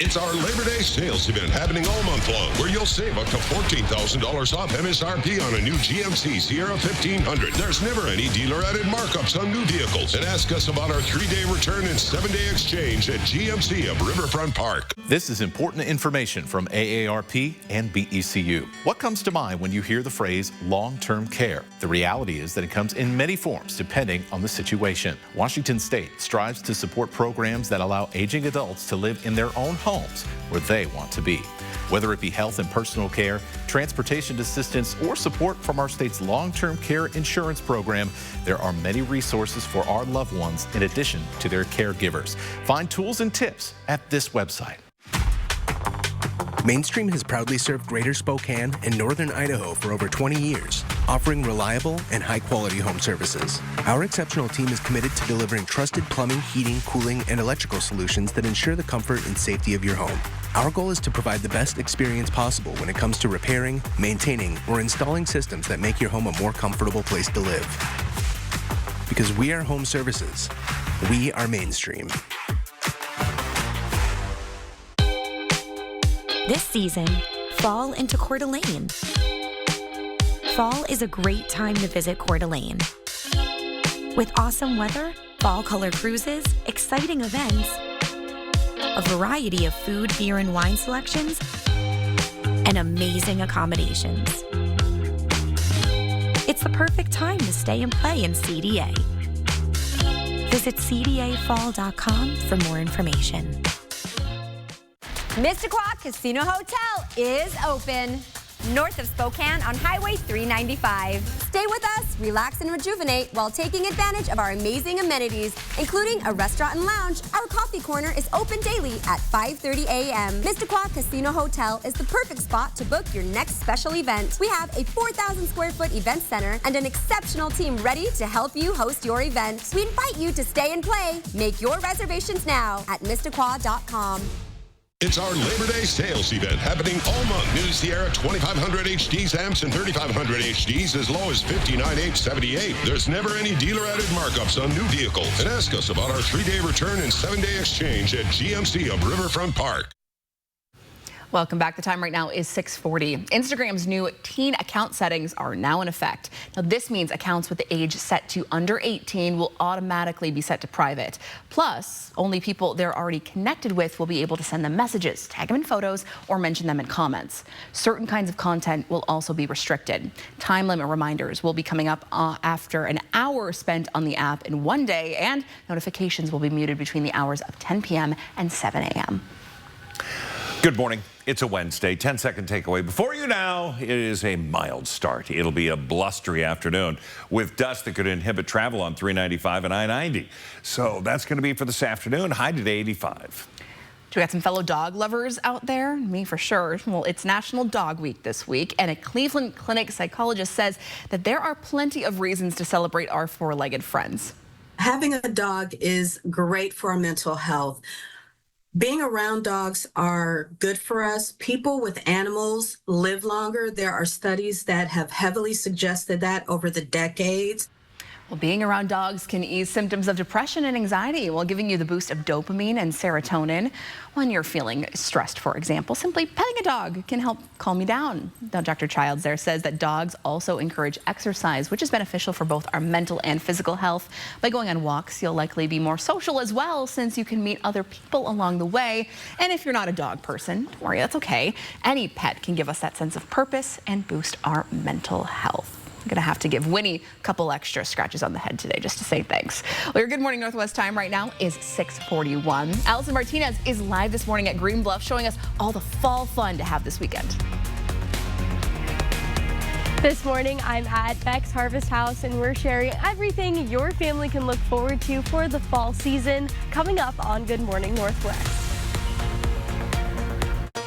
It's our Labor Day sales event happening all month long, where you'll save up to $14,000 off MSRP on a new GMC Sierra 1500. There's never any dealer-added markups on new vehicles. And ask us about our 3-day return and 7-day exchange at GMC of Riverfront Park. This is important information from AARP and BECU. What comes to mind when you hear the phrase long-term care? The reality is that it comes in many forms depending on the situation. Washington State strives to support programs that allow aging adults to live in their own homes where they want to be. Whether it be health and personal care, transportation assistance, or support from our state's long-term care insurance program, there are many resources for our loved ones in addition to their caregivers. Find tools and tips at this website. Mainstream has proudly served Greater Spokane and Northern Idaho for over 20 years, offering reliable and high-quality home services. Our exceptional team is committed to delivering trusted plumbing, heating, cooling, and electrical solutions that ensure the comfort and safety of your home. Our goal is to provide the best experience possible when it comes to repairing, maintaining, or installing systems that make your home a more comfortable place to live. Because we are home services, we are Mainstream. This season, fall into Coeur d'Alene. Fall is a great time to visit Coeur d'Alene. With awesome weather, fall color cruises, exciting events, a variety of food, beer, and wine selections, and amazing accommodations. It's the perfect time to stay and play in CDA. Visit cdafall.com for more information. Mississauga Casino Hotel is open north of Spokane on Highway 395. Stay with us, relax and rejuvenate while taking advantage of our amazing amenities, including a restaurant and lounge. Our coffee corner is open daily at 5:30 a.m. Mississauga Casino Hotel is the perfect spot to book your next special event. We have a 4,000 square foot event center and an exceptional team ready to help you host your event. We invite you to stay and play. Make your reservations now at Mississauga.com. It's our Labor Day sales event happening all month. New Sierra 2500 HDs amps and 3500 HDs as low as $59,878. There's never any dealer-added markups on new vehicles. And ask us about our 3-day return and 7-day exchange at GMC of Riverfront Park. Welcome back. The time right now is 6:40. Instagram's new teen account settings are now in effect. Now, this means accounts with the age set to under 18 will automatically be set to private. Plus, only people they're already connected with will be able to send them messages, tag them in photos, or mention them in comments. Certain kinds of content will also be restricted. Time limit reminders will be coming up after an hour spent on the app in one day, and notifications will be muted between the hours of 10 p.m. and 7 a.m. Good morning. It's a Wednesday. 10-second takeaway. Before you now, it is a mild start. It'll be a blustery afternoon with dust that could inhibit travel on 395 and I-90. So that's going to be for this afternoon. High today, 85. Do we got some fellow dog lovers out there? Me for sure. Well, it's National Dog Week this week, and a Cleveland Clinic psychologist says that there are plenty of reasons to celebrate our four-legged friends. Having a dog is great for our mental health. Being around dogs are good for us. People with animals live longer. There are studies that have heavily suggested that over the decades. Well, being around dogs can ease symptoms of depression and anxiety while giving you the boost of dopamine and serotonin. When you're feeling stressed, for example, simply petting a dog can help calm you down. Now, Dr. Childs there says that dogs also encourage exercise, which is beneficial for both our mental and physical health. By going on walks, you'll likely be more social as well, since you can meet other people along the way. And if you're not a dog person, don't worry, that's okay. Any pet can give us that sense of purpose and boost our mental health. I'm going to have to give Winnie a couple extra scratches on the head today just to say thanks. Well, your Good Morning Northwest time right now is 6:41. Allison Martinez is live this morning at Green Bluff, showing us all the fall fun to have this weekend. This morning, I'm at Beck's Harvest House, and we're sharing everything your family can look forward to for the fall season coming up on Good Morning Northwest.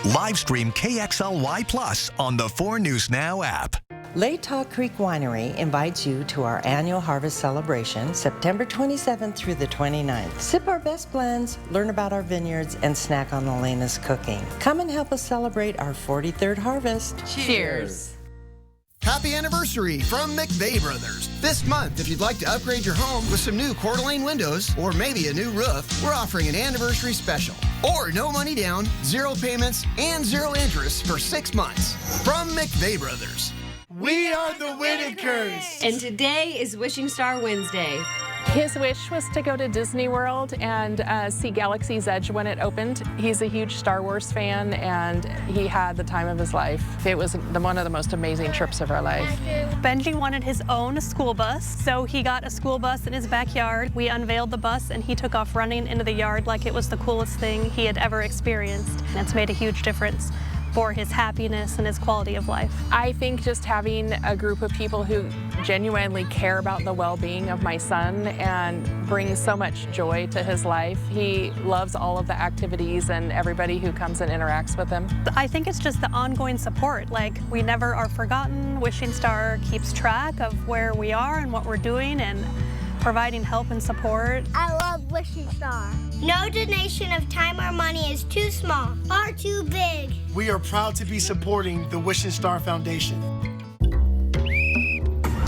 Live stream KXLY Plus on the 4 News Now app. Latah Creek Winery invites you to our annual harvest celebration, September 27th through the 29th. Sip our best blends, learn about our vineyards, and snack on Elena's cooking. Come and help us celebrate our 43rd harvest. Cheers! Happy anniversary from McVeigh Brothers. This month, if you'd like to upgrade your home with some new Coeur d'Alene windows or maybe a new roof, we're offering an anniversary special. Or no money down, 0 payments, and 0 interest for 6 months. From McVeigh Brothers. We are the Whitakers! And today is Wishing Star Wednesday. His wish was to go to Disney World and see Galaxy's Edge when it opened. He's a huge Star Wars fan, and he had the time of his life. It was one of the most amazing trips of our life. Benji wanted his own school bus, so he got a school bus in his backyard. We unveiled the bus, and he took off running into the yard like it was the coolest thing he had ever experienced. And it's made a huge difference for his happiness and his quality of life. I think just having a group of people who genuinely care about the well-being of my son and bring so much joy to his life. He loves all of the activities and everybody who comes and interacts with him. I think it's just the ongoing support. Like, we never are forgotten. Wishing Star keeps track of where we are and what we're doing and providing help and support. I love Wishing Star. No donation of time or money is too small or too big. We are proud to be supporting the Wishing Star Foundation.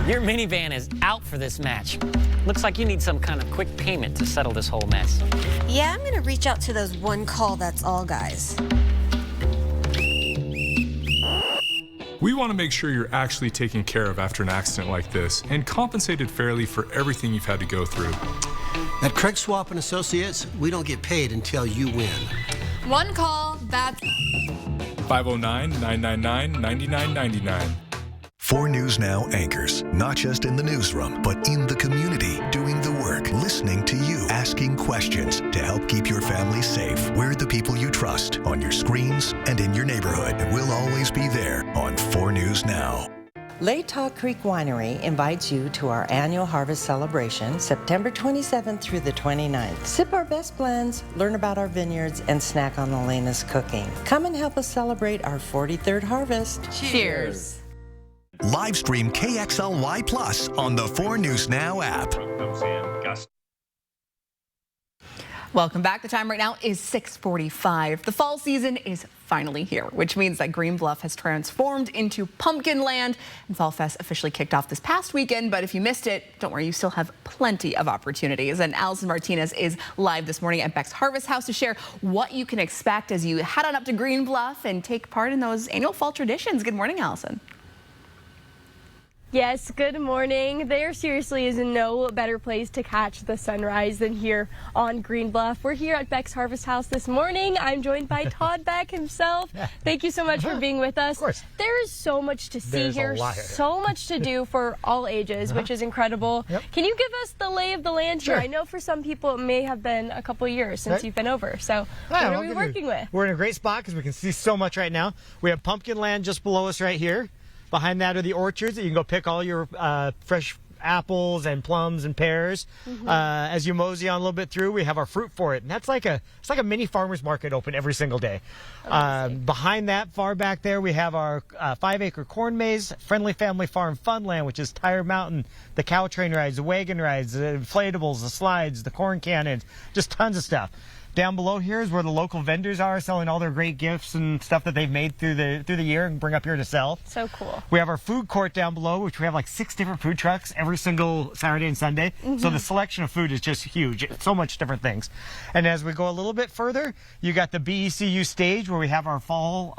Your minivan is out for this match. Looks like you need some kind of quick payment to settle this whole mess. Yeah, I'm gonna reach out to those one call that's all guys. We want to make sure you're actually taken care of after an accident like this and compensated fairly for everything you've had to go through. At Craig Swap and Associates, we don't get paid until you win. One call, that's 509-999-9999. 4 News Now anchors, not just in the newsroom, but in the community, doing the work, listening to you, asking questions to help keep your family safe. We're the people you trust on your screens and in your neighborhood. And we'll always be there on 4 News Now. Latah Creek Winery invites you to our annual harvest celebration, September 27th through the 29th. Sip our best blends, learn about our vineyards, and snack on Elena's cooking. Come and help us celebrate our 43rd harvest. cheers. Live stream KXLY Plus on the 4 News Now app. Welcome back. The time right now is 6:45. The fall season is finally here, which means that Green Bluff has transformed into pumpkin land, and Fall Fest officially kicked off this past weekend. But if you missed it, don't worry, you still have plenty of opportunities. And Allison Martinez is live this morning at Beck's Harvest House to share what you can expect as you head on up to Green Bluff and take part in those annual fall traditions. Good morning, Allison. Yes, good morning. There seriously is no better place to catch the sunrise than here on Green Bluff. We're here at Beck's Harvest House this morning. I'm joined by Todd Beck himself. Thank you so much for being with us. Of course. There is so much to see here, so much to do for all ages, which is incredible. Can you give us the lay of the land here? I know for some people it may have been a couple years since you've been over. So what are we working with? We're in a great spot because we can see so much right now. We have pumpkin land just below us right here. Behind that are the orchards that you can go pick all your fresh apples and plums and pears. As you mosey on a little bit through, we have our fruit for it, and that's like it's like a mini farmer's market open every single day. Behind that, far back there, we have our 5-acre corn maze, Friendly Family Farm Funland, which is Tire Mountain, the cow train rides, the wagon rides, the inflatables, the slides, the corn cannons, just tons of stuff. Down below here is where the local vendors are selling all their great gifts and stuff that they've made through the year and bring up here to sell. So cool. We have our food court down below, which we have like 6 different food trucks every single Saturday and Sunday. So the selection of food is just huge. So much different things. And as we go a little bit further, you got the BECU stage where we have our fall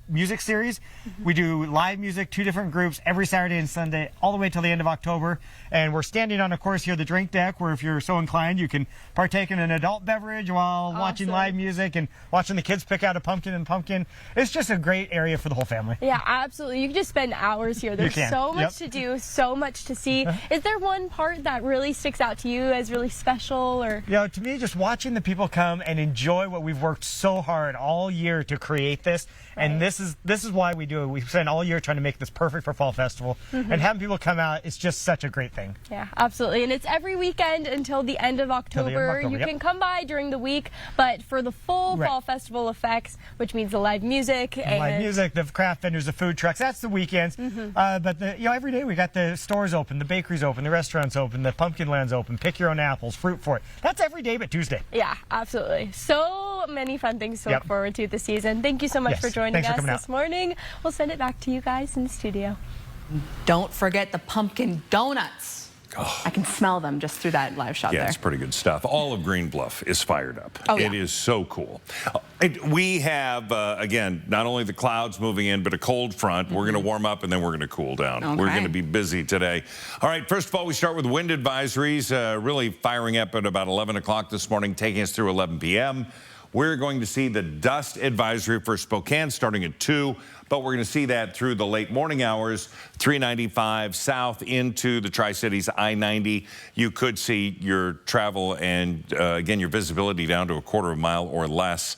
music series. We do live music, 2 different groups every Saturday and Sunday, all the way till the end of October. And we're standing on, of course, here the drink deck, where if you're so inclined, you can partake in an adult beverage while watching live music and watching the kids pick out a pumpkin and pumpkin. It's just a great area for the whole family. Yeah, absolutely. You can just spend hours here. There's so much to do, so much to see. Is there one part that really sticks out to you as really special? Or to me, just watching the people come and enjoy what we've worked so hard all year to create this. And this is why we do it. We spend all year trying to make this perfect for Fall Festival. And having people come out, it's just such a great thing. Yeah, absolutely. And it's every weekend until the end of October. You can come by during the week, but for the full Fall Festival effects, which means the live music, the craft vendors, the food trucks, that's the weekends. But every day we got the stores open, the bakeries open, the restaurants open, the pumpkin land's open, pick your own apples, fruit for it. That's every day but Tuesday. Yeah, absolutely. So many fun things to look forward to this season. Thank you so much for joining us this morning. We'll send it back to you guys in the studio. Don't forget the pumpkin donuts. I can smell them just through that live shot there. Yeah, it's pretty good stuff. All of Green Bluff is fired up. It is so cool. We have, again, not only the clouds moving in, but a cold front. We're going to warm up, and then we're going to cool down. We're going to be busy today. All right, first of all, we start with wind advisories, really firing up at about 11 o'clock this morning, taking us through 11 p.m. We're going to see the dust advisory for Spokane starting at 2, but we're going to see that through the late morning hours, 395 south into the Tri-Cities, I-90. You could see your travel and, again, your visibility down to a quarter of a mile or less.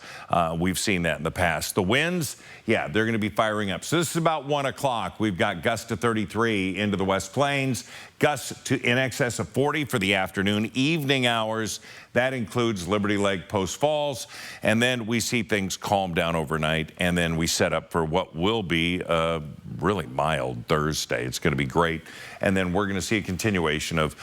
We've seen that in the past. The winds, they're going to be firing up. So this is about 1 o'clock. We've got gusts to 33 into the West Plains, gusts to in excess of 40 for the afternoon. Evening hours, that includes Liberty Lake, Post Falls, and then we see things calm down overnight, and then we set up for what will be a really mild Thursday. It's going to be great, and then we're going to see a continuation of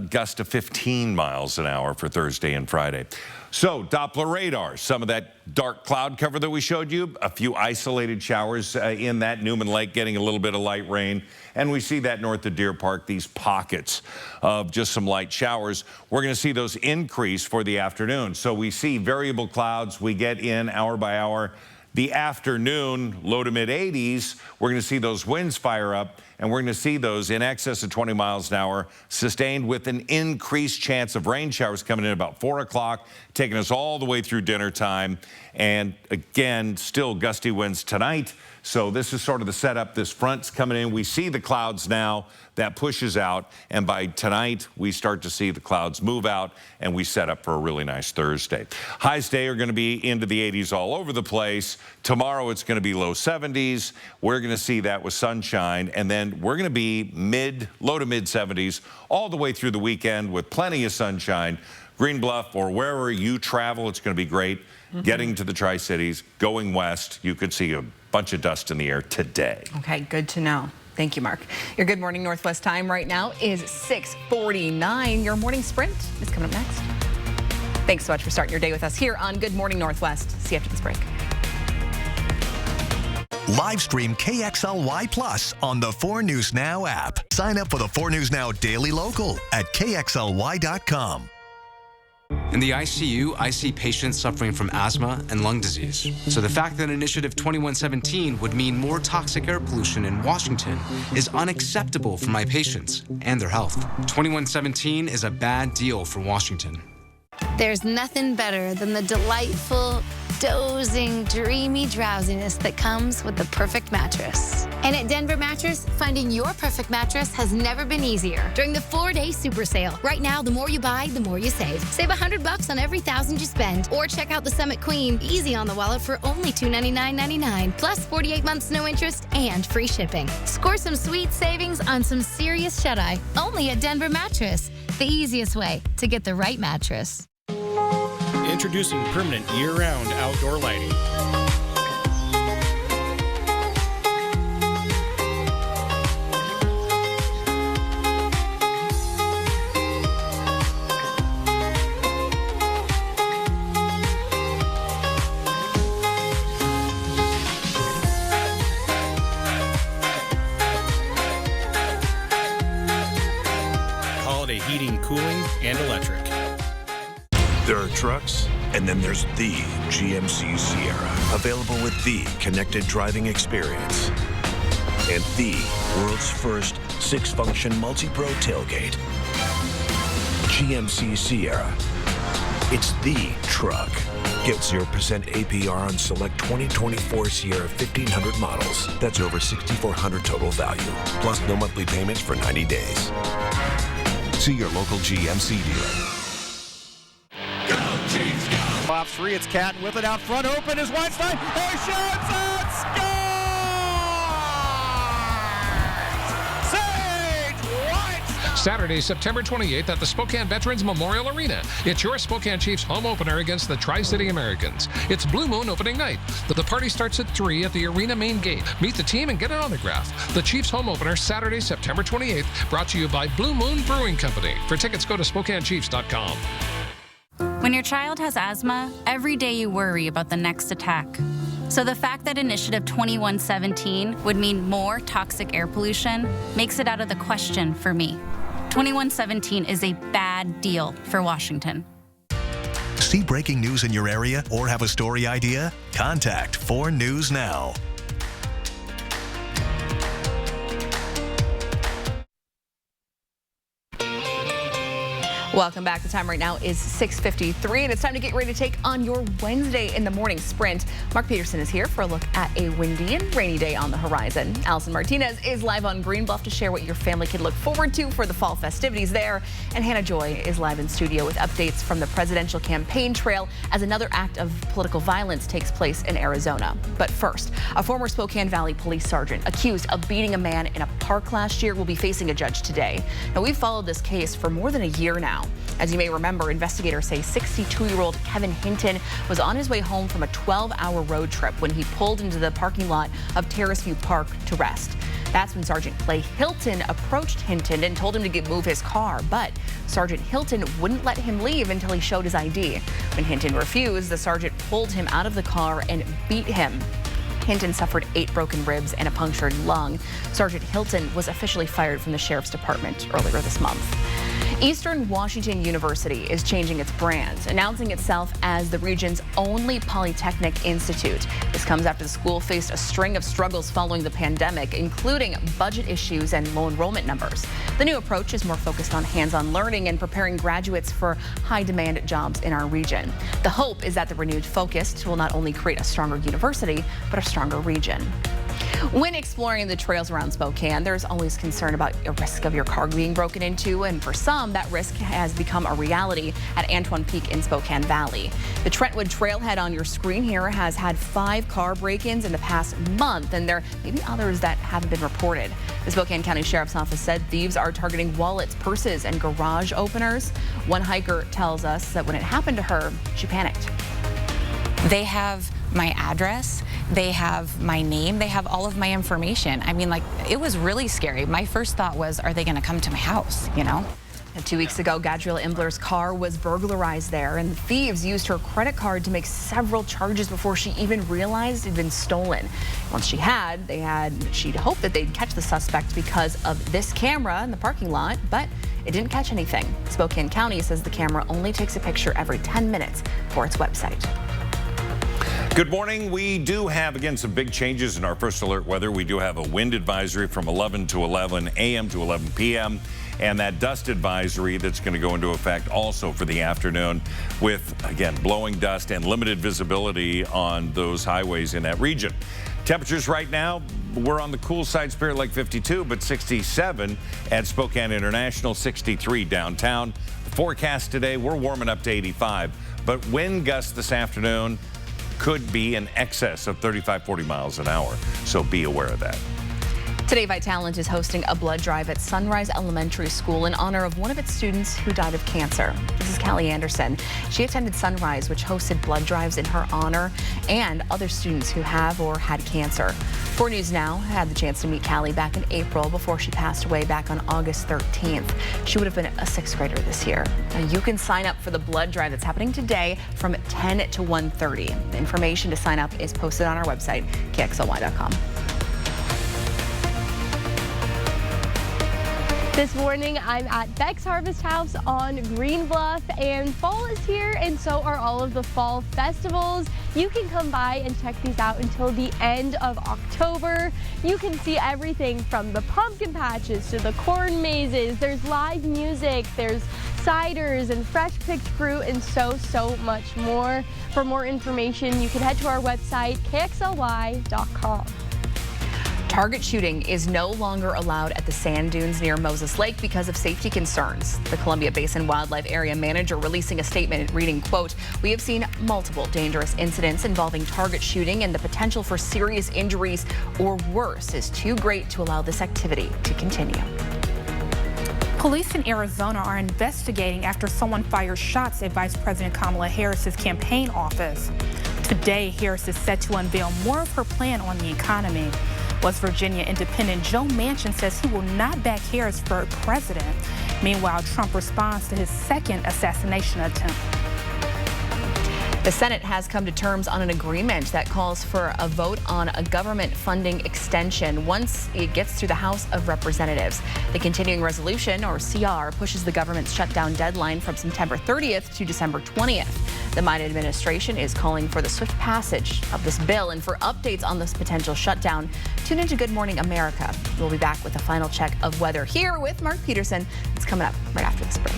gusts to 15 miles an hour for Thursday and Friday. So Doppler radar, some of that dark cloud cover that we showed you, a few isolated showers in that Newman Lake, getting a little bit of light rain. And we see that north of Deer Park, these pockets of just some light showers. We're going to see those increase for the afternoon. So we see variable clouds. We get in hour by hour the afternoon, low to mid 80s, we're going to see those winds fire up, and we're going to see those in excess of 20 miles an hour, sustained with an increased chance of rain showers coming in about 4 o'clock, taking us all the way through dinner time. And again, still gusty winds tonight. So this is sort of the setup. This front's coming in. We see the clouds now. That pushes out. And by tonight, we start to see the clouds move out, and we set up for a really nice Thursday. Highs today are going to be into the 80s all over the place. Tomorrow, it's going to be low 70s. We're going to see that with sunshine. And then we're going to be low to mid 70s all the way through the weekend with plenty of sunshine. Green Bluff or wherever you travel, it's going to be great. Getting to the Tri-Cities, going west, you could see a bunch of dust in the air today. Okay, good to know. Thank you, Mark. Your Good Morning Northwest time right now is 6:49. Your morning sprint is coming up next. Thanks so much for starting your day with us here on Good Morning Northwest. See you after this break. Live stream KXLY Plus on the 4 News Now app. Sign up for the 4 News Now Daily Local at KXLY.com. In the ICU, I see patients suffering from asthma and lung disease. So the fact that Initiative 2117 would mean more toxic air pollution in Washington is unacceptable for my patients and their health. 2117 is a bad deal for Washington. There's nothing better than the delightful, dozing, dreamy drowsiness that comes with the perfect mattress. And at Denver Mattress, finding your perfect mattress has never been easier. During the 4-day super sale, right now, the more you buy, the more you save. Save $100 on every $1,000 you spend. Or check out the Summit Queen, easy on the wallet for only $299.99. Plus 48 months no interest and free shipping. Score some sweet savings on some serious shut-eye. Only at Denver Mattress. The easiest way to get the right mattress. Introducing permanent year-round outdoor lighting. Holiday heating, cooling, and electric. There are trucks, and then there's the GMC Sierra, available with the connected driving experience and the world's first 6-function multi-pro tailgate. GMC Sierra. It's the truck. Get 0% APR on select 2024 Sierra 1500 models. That's over $6,400 total value, plus no monthly payments for 90 days. See your local GMC dealer. Off 3, it's Catton with it out front, open is Weinstein, he shoots and scores! Sage Weinstein! Saturday, September 28th at the Spokane Veterans Memorial Arena. It's your Spokane Chiefs home opener against the Tri-City Americans. It's Blue Moon opening night. The party starts at 3 at the arena main gate. Meet the team and get an autograph. The Chiefs home opener, Saturday, September 28th, brought to you by Blue Moon Brewing Company. For tickets, go to SpokaneChiefs.com. When your child has asthma, every day you worry about the next attack. So the fact that Initiative 2117 would mean more toxic air pollution makes it out of the question for me. 2117 is a bad deal for Washington. See breaking news in your area or have a story idea? Contact 4 News Now. Welcome back. The time right now is 6:53, and it's time to get ready to take on your Wednesday in the morning sprint. Mark Peterson is here for a look at a windy and rainy day on the horizon. Allison Martinez is live on Green Bluff to share what your family can look forward to for the fall festivities there. And Hannah Joy is live in studio with updates from the presidential campaign trail as another act of political violence takes place in Arizona. But first, a former Spokane Valley police sergeant accused of beating a man in a park last year will be facing a judge today. Now, we've followed this case for more than a year now. As you may remember, investigators say 62-year-old Kevin Hinton was on his way home from a 12-hour road trip when he pulled into the parking lot of Terrace View Park to rest. That's when Sergeant Clay Hilton approached Hinton and told him to move his car, but Sergeant Hilton wouldn't let him leave until he showed his ID. When Hinton refused, the sergeant pulled him out of the car and beat him. Hinton suffered 8 broken ribs and a punctured lung. Sergeant Hilton was officially fired from the Sheriff's Department earlier this month. Eastern Washington University is changing its brand, announcing itself as the region's only polytechnic institute. This comes after the school faced a string of struggles following the pandemic, including budget issues and low enrollment numbers. The new approach is more focused on hands-on learning and preparing graduates for high-demand jobs in our region. The hope is that the renewed focus will not only create a stronger university, but a stronger region. When exploring the trails around Spokane, there's always concern about a risk of your car being broken into, and for some, that risk has become a reality at Antoine Peak in Spokane Valley. The Trentwood trailhead on your screen here has had 5 car break-ins in the past month, and there may be others that haven't been reported. The Spokane County Sheriff's Office said thieves are targeting wallets, purses, and garage openers. One hiker tells us that when it happened to her, she panicked. They have my address, they have my name, they have all of my information. I mean, like, it was really scary. My first thought was, are they gonna come to my house, you know? 2 weeks ago, Gadriel Imbler's car was burglarized there, and the thieves used her credit card to make several charges before she even realized it had been stolen. Once she'd hoped that they'd catch the suspect because of this camera in the parking lot, but it didn't catch anything. Spokane County says the camera only takes a picture every 10 minutes for its website. Good morning. We do have, again, some big changes in our first alert weather. We do have a wind advisory from 11 to 11 a.m. to 11 p.m. and that dust advisory that's going to go into effect also for the afternoon with, again, blowing dust and limited visibility on those highways in that region. Temperatures right now, we're on the cool side, Spirit Lake 52, but 67 at Spokane International, 63 downtown. The forecast today, we're warming up to 85, but wind gusts this afternoon could be in excess of 35-40 miles an hour, so be aware of that. Today, Vitalant is hosting a blood drive at Sunrise Elementary School in honor of one of its students who died of cancer. This is Callie Anderson. She attended Sunrise, which hosted blood drives in her honor, and other students who have or had cancer. 4 News Now had the chance to meet Callie back in April before she passed away back on August 13th. She would have been a 6th grader this year. Now, you can sign up for the blood drive that's happening today from 10 to 1:30. The information to sign up is posted on our website, KXLY.com. This morning, I'm at Beck's Harvest House on Green Bluff, and fall is here, and so are all of the fall festivals. You can come by and check these out until the end of October. You can see everything from the pumpkin patches to the corn mazes. There's live music, there's ciders and fresh picked fruit, and so much more. For more information, you can head to our website, KXLY.com. Target shooting is no longer allowed at the sand dunes near Moses Lake because of safety concerns. The Columbia Basin Wildlife Area Manager releasing a statement reading, quote, "We have seen multiple dangerous incidents involving target shooting, and the potential for serious injuries or worse is too great to allow this activity to continue." Police in Arizona are investigating after someone fired shots at Vice President Kamala Harris's campaign office. Today, Harris is set to unveil more of her plan on the economy. West Virginia Independent Joe Manchin says he will not back Harris for president. Meanwhile, Trump responds to his second assassination attempt. The Senate has come to terms on an agreement that calls for a vote on a government funding extension once it gets through the House of Representatives. The continuing resolution, or CR, pushes the government's shutdown deadline from September 30th to December 20th. The Biden administration is calling for the swift passage of this bill, and for updates on this potential shutdown, tune into Good Morning America. We'll be back with a final check of weather here with Mark Peterson. It's coming up right after this break.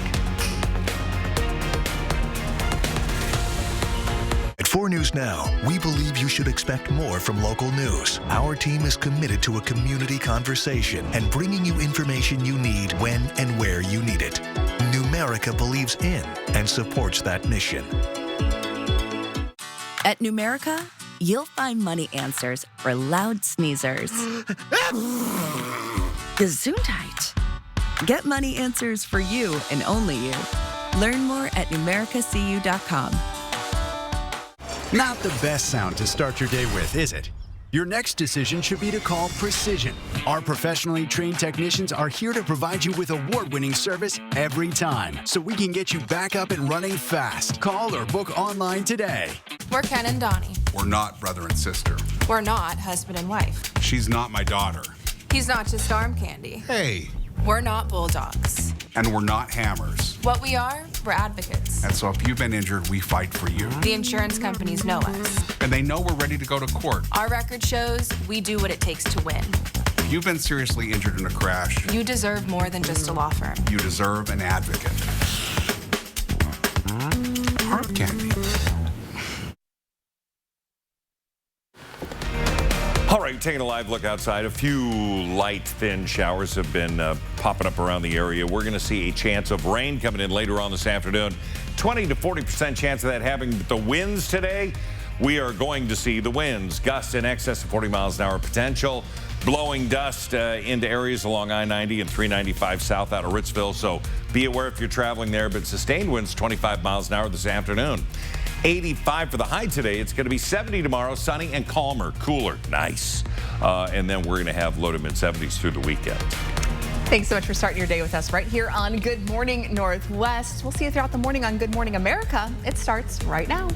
At 4 News Now, we believe you should expect more from local news. Our team is committed to a community conversation and bringing you information you need when and where you need it. Numerica believes in and supports that mission. At Numerica, you'll find money answers for loud sneezers. Gesundheit. Get money answers for you and only you. Learn more at numericacu.com. Not the best sound to start your day with, is it? Your next decision should be to call Precision. Our professionally trained technicians are here to provide you with award-winning service every time, so we can get you back up and running fast. Call or book online today. We're Ken and Donnie. We're not brother and sister. We're not husband and wife. She's not my daughter. He's not just arm candy. Hey, We're not bulldogs. And we're not hammers. What we are, we're advocates. And so if you've been injured, we fight for you. The insurance companies know us. And they know we're ready to go to court. Our record shows we do what it takes to win. If you've been seriously injured in a crash, You deserve more than just a law firm. you deserve an advocate. Hard candy. All right, taking a live look outside. A few light, thin showers have been popping up around the area. We're going to see a chance of rain coming in later on this afternoon. 20 to 40% chance of that happening. But the winds today, we are going to see the winds. Gusts in excess of 40 miles an hour potential. Blowing dust into areas along I-90 and 395 south out of Ritzville. So be aware if you're traveling there. But sustained winds 25 miles an hour this afternoon. 85 for the high today. It's going to be 70 tomorrow, sunny and calmer, cooler, nice. And then we're going to have low to mid-70s through the weekend. Thanks so much for starting your day with us right here on Good Morning Northwest. We'll see you throughout the morning on Good Morning America. It starts right now.